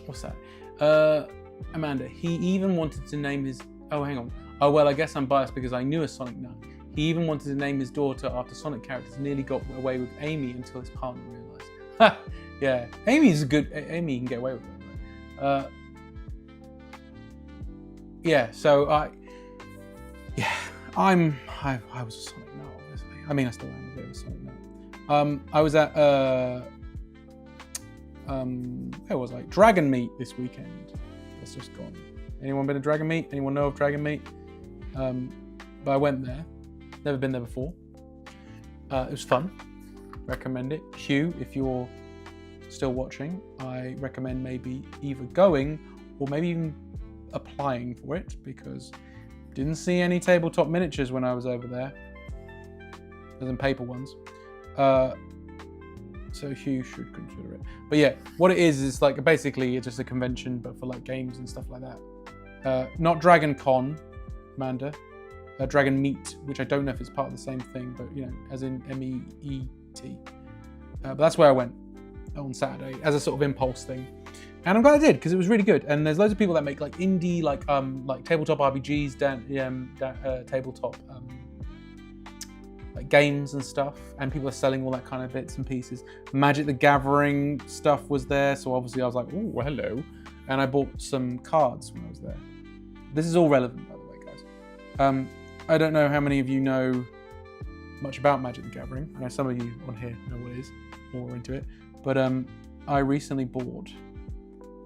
what's that? Amanda, he even wanted to name his... Oh, hang on. Oh, well, I guess I'm biased because I knew a Sonic nun. He even wanted to name his daughter after Sonic characters, nearly got away with Amy until his partner realised. Ha! Yeah, Amy can get away with it, right? yeah, so I was a Sonic nut, obviously. I mean, I still am a bit of a Sonic nut. I was at where was I? Dragon Meet this weekend. That's just gone. Anyone been to Dragon Meet? Anyone know of Dragon Meet? But I went there. Never been there before. It was fun. Recommend it. Hugh, if you're still watching, I recommend maybe either going or maybe even applying for it, because didn't see any tabletop miniatures when I was over there, as in paper ones. So Hugh should consider it. But yeah, what it is like basically it's just a convention, but for like games and stuff like that. Not Dragon Con, Amanda. Dragon Meet, which I don't know if it's part of the same thing, but you know, as in MEET. But that's where I went on Saturday as a sort of impulse thing, and I'm glad I did because it was really good. And there's loads of people that make like indie, like tabletop RPGs, tabletop like games and stuff, and people are selling all that kind of bits and pieces. Magic the Gathering stuff was there, so obviously I was like, oh, well, hello, and I bought some cards when I was there. This is all relevant, by the way, guys. I don't know how many of you know much about Magic the Gathering. I know some of you on here know what it is, or into it. But I recently bought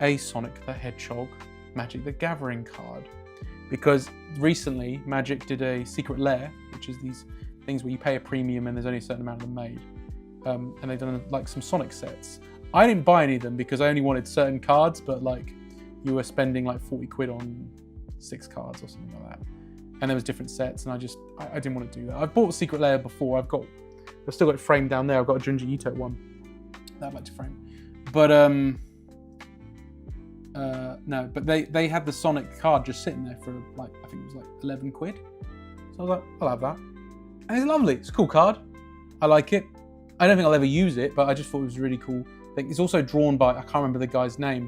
a Sonic the Hedgehog Magic the Gathering card, because recently Magic did a Secret Lair, which is these things where you pay a premium and there's only a certain amount of them made. And they've done like some Sonic sets. I didn't buy any of them because I only wanted certain cards, but like you were spending like 40 quid on 6 cards or something like that. And there was different sets, and I didn't want to do that. I've bought Secret Lair before. I've still got it framed down there. I've got a Junji Ito one that I'd like to frame. But no, but they had the Sonic card just sitting there for like, I think it was like 11 quid. So I was like, I'll have that. And it's lovely. It's a cool card. I like it. I don't think I'll ever use it, but I just thought it was a really cool thing. It's also drawn by, I can't remember the guy's name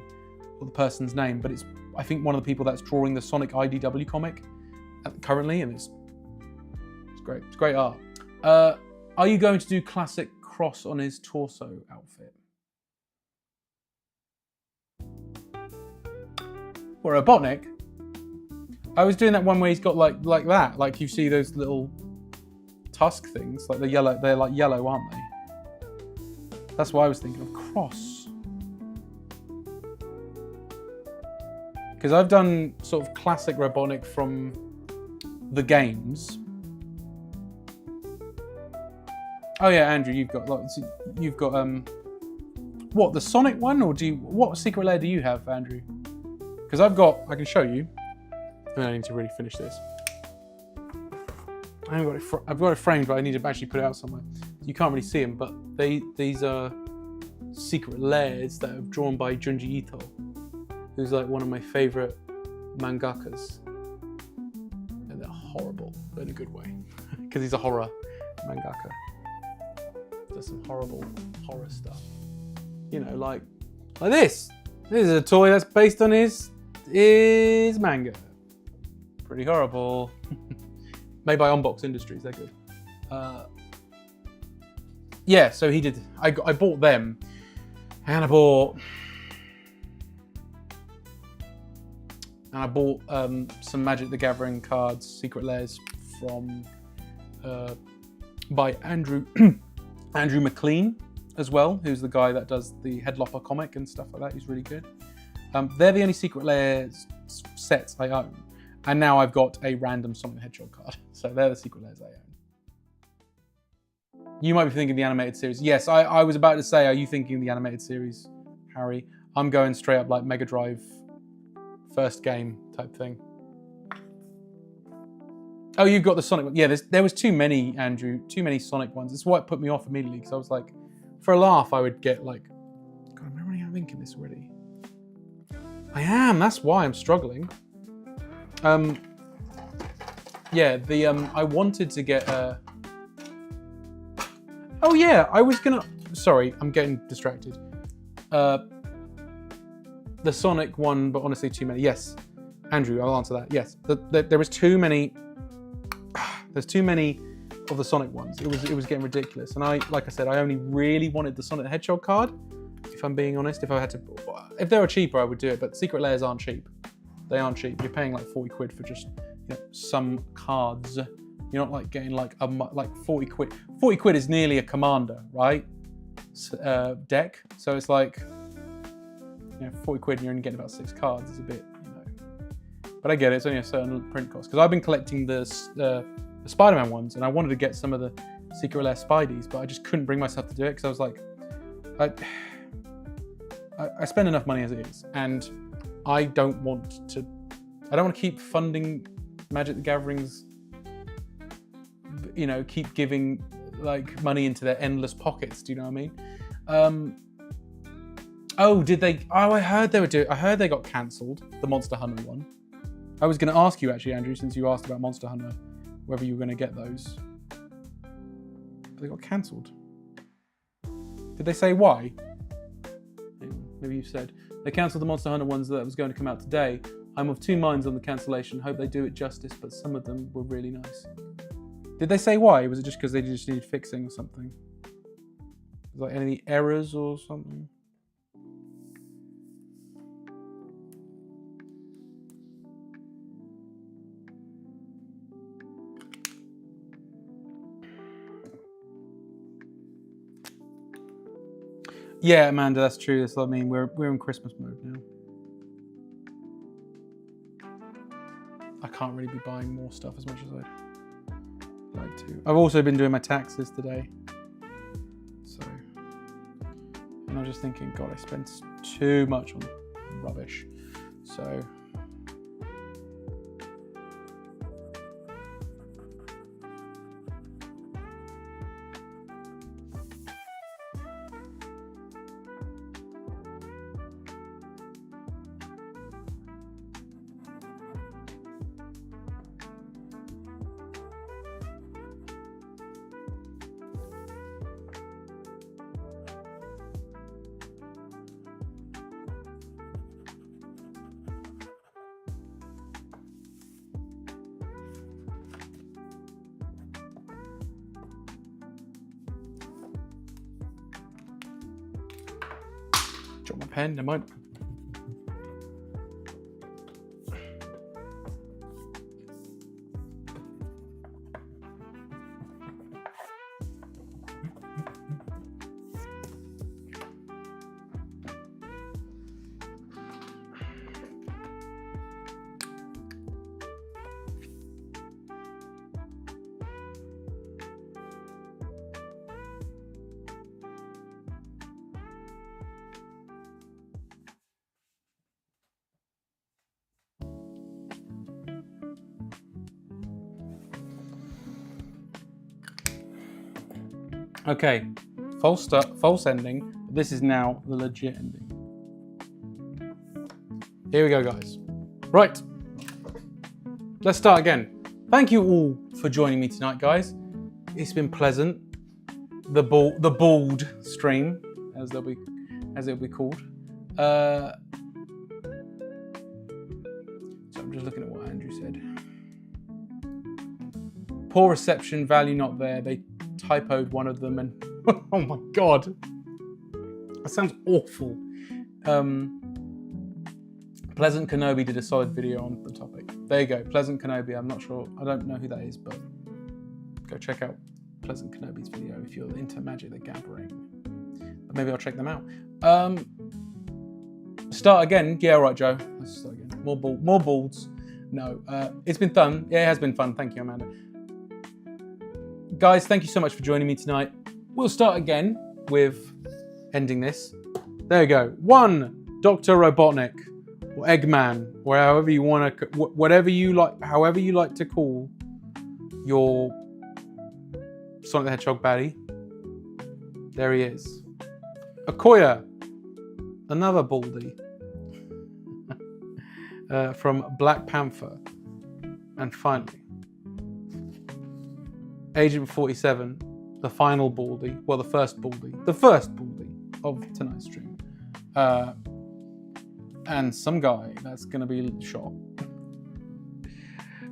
or the person's name, but it's, I think, one of the people that's drawing the Sonic IDW comic currently, and it's great. It's great art. Are you going to do classic cross on his torso outfit? Or Robotnik? I was doing that one where he's got like that. Like you see those little tusk things, like they're like yellow, aren't they? That's what I was thinking of. Cross. Because I've done sort of classic Robotnik from the games. Oh yeah, Andrew, you've got what, the Sonic one, or what Secret Lair do you have, Andrew? Because I can show you. I need to really finish this. I've got it framed, but I need to actually put it out somewhere. You can't really see them, but these are Secret Lairs that are drawn by Junji Ito, who's like one of my favorite mangakas. And they're horrible, but in a good way, because he's a horror mangaka. Does some horrible horror stuff. You know, like this. This is a toy that's based on his manga. Pretty horrible. Made by Unbox Industries, they're good. Yeah, so he did. I bought them, and I bought some Magic the Gathering cards, Secret Lairs from by Andrew McLean as well, who's the guy that does the Headlopper comic and stuff like that. He's really good. They're the only Secret Lairs sets I own. And now I've got a random Sonic the Hedgehog card. So they're the Secret Lairs I own. You might be thinking the animated series. Yes, I was about to say, are you thinking the animated series, Harry? I'm going straight up like Mega Drive first game type thing. Oh, you've got the Sonic one. Yeah, there was too many, Andrew. Too many Sonic ones. It's what put me off immediately, because I was like, for a laugh, I would get like, God, am I running out of ink in this already? I am. That's why I'm struggling. Yeah, I wanted to get oh yeah, I was gonna, sorry, I'm getting distracted. The Sonic one, but honestly too many. Yes, Andrew, I'll answer that. Yes, there was too many, there's too many of the Sonic ones. It was getting ridiculous. And like I said, I only really wanted the Sonic the Hedgehog card, if I'm being honest. If they were cheaper, I would do it, but Secret Lairs aren't cheap. They aren't cheap. You're paying like 40 quid for just some cards. You're not like getting like 40 quid. 40 quid is nearly a Commander, right? Deck. So it's like 40 quid and you're only getting about 6 cards. It's a bit, But I get it. It's only a certain print cost. Because I've been collecting the Spider-Man ones, and I wanted to get some of the Secret Lair Spideys, but I just couldn't bring myself to do it because I was like, I spend enough money as it is, and I don't want to keep funding Magic the Gathering's, keep giving like money into their endless pockets. Do you know what I mean? Did they? Oh, I heard they were doing. I heard they got cancelled. The Monster Hunter one. I was going to ask you actually, Andrew, since you asked about Monster Hunter, whether you were going to get those. But they got cancelled. Did they say why? Maybe you said they cancelled the Monster Hunter ones that was going to come out today. I'm of two minds on the cancellation. Hope they do it justice, but some of them were really nice. Did they say why? Was it just because they just needed fixing or something? Like any errors or something? Yeah, Amanda, that's true. That's what I mean. We're in Christmas mode now. I can't really be buying more stuff as much as I'd like to. I've also been doing my taxes today. So, and I'm just thinking, God, I spent too much on rubbish. So, drop my pen, never mind. Okay, false ending. This is now the legit ending. Here we go, guys. Right, let's start again. Thank you all for joining me tonight, guys. It's been pleasant. The bald stream, as it'll be called. So I'm just looking at what Andrew said. Poor reception, value not there. They typoed one of them and oh my god, that sounds awful. Pleasant Kenobi did a solid video on the topic. There you go, Pleasant Kenobi. I'm not sure, I don't know who that is, but go check out Pleasant Kenobi's video if you're into Magic the Gathering. But maybe I'll check them out. Start again. Yeah, all right, Joe. Let's start again. More balls. No, it's been fun. Yeah, it has been fun. Thank you, Amanda. Guys, thank you so much for joining me tonight. We'll start again with ending this. There you go. 1, Dr. Robotnik, or Eggman, or however you want to, whatever you like, however you like to call your Sonic the Hedgehog baddie. There he is. Okoya, another baldy from Black Panther. And finally, Agent 47, the final baldy, well, the first baldy of tonight's stream. And some guy that's going to be shot.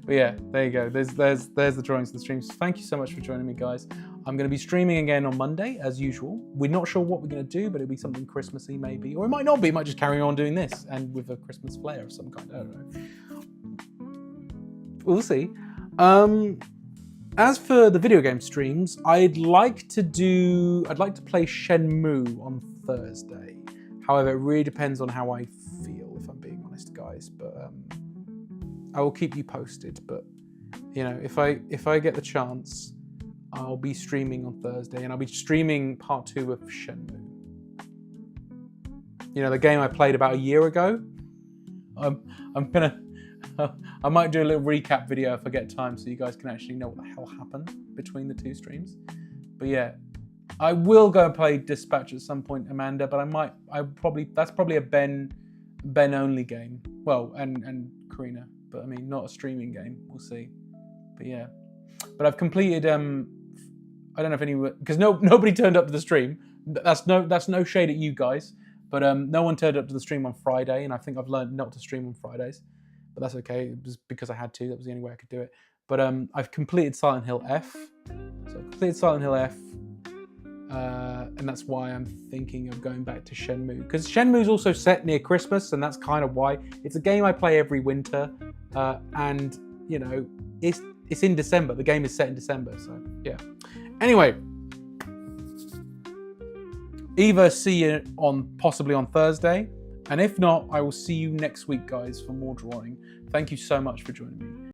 But yeah, there you go. There's the drawings of the streams. Thank you so much for joining me, guys. I'm going to be streaming again on Monday, as usual. We're not sure what we're going to do, but it'll be something Christmassy maybe. Or it might not be, it might just carry on doing this and with a Christmas flair of some kind. I don't know. We'll see. As for the video game streams, I'd like to play Shenmue on Thursday. However, it really depends on how I feel, if I'm being honest, guys. But I will keep you posted. But you know, if I get the chance, I'll be streaming on Thursday, and I'll be streaming part 2 of Shenmue. You know, the game I played about a year ago. I might do a little recap video if I get time, so you guys can actually know what the hell happened between the 2 streams. But yeah, I will go and play Dispatch at some point, Amanda. But that's probably a Ben only game. Well, and Karina, but I mean, not a streaming game. We'll see. But yeah, but I've completed. I don't know if anyone, because nobody turned up to the stream. That's no shade at you guys, but no one turned up to the stream on Friday, and I think I've learned not to stream on Fridays, but that's okay. It was because I had to. That was the only way I could do it. But I've completed Silent Hill F. So I've completed Silent Hill F, and that's why I'm thinking of going back to Shenmue, because Shenmue is also set near Christmas, and that's kind of why. It's a game I play every winter, and you know, it's in December. The game is set in December, so yeah. Anyway, either see you possibly on Thursday, and if not, I will see you next week, guys, for more drawing. Thank you so much for joining me.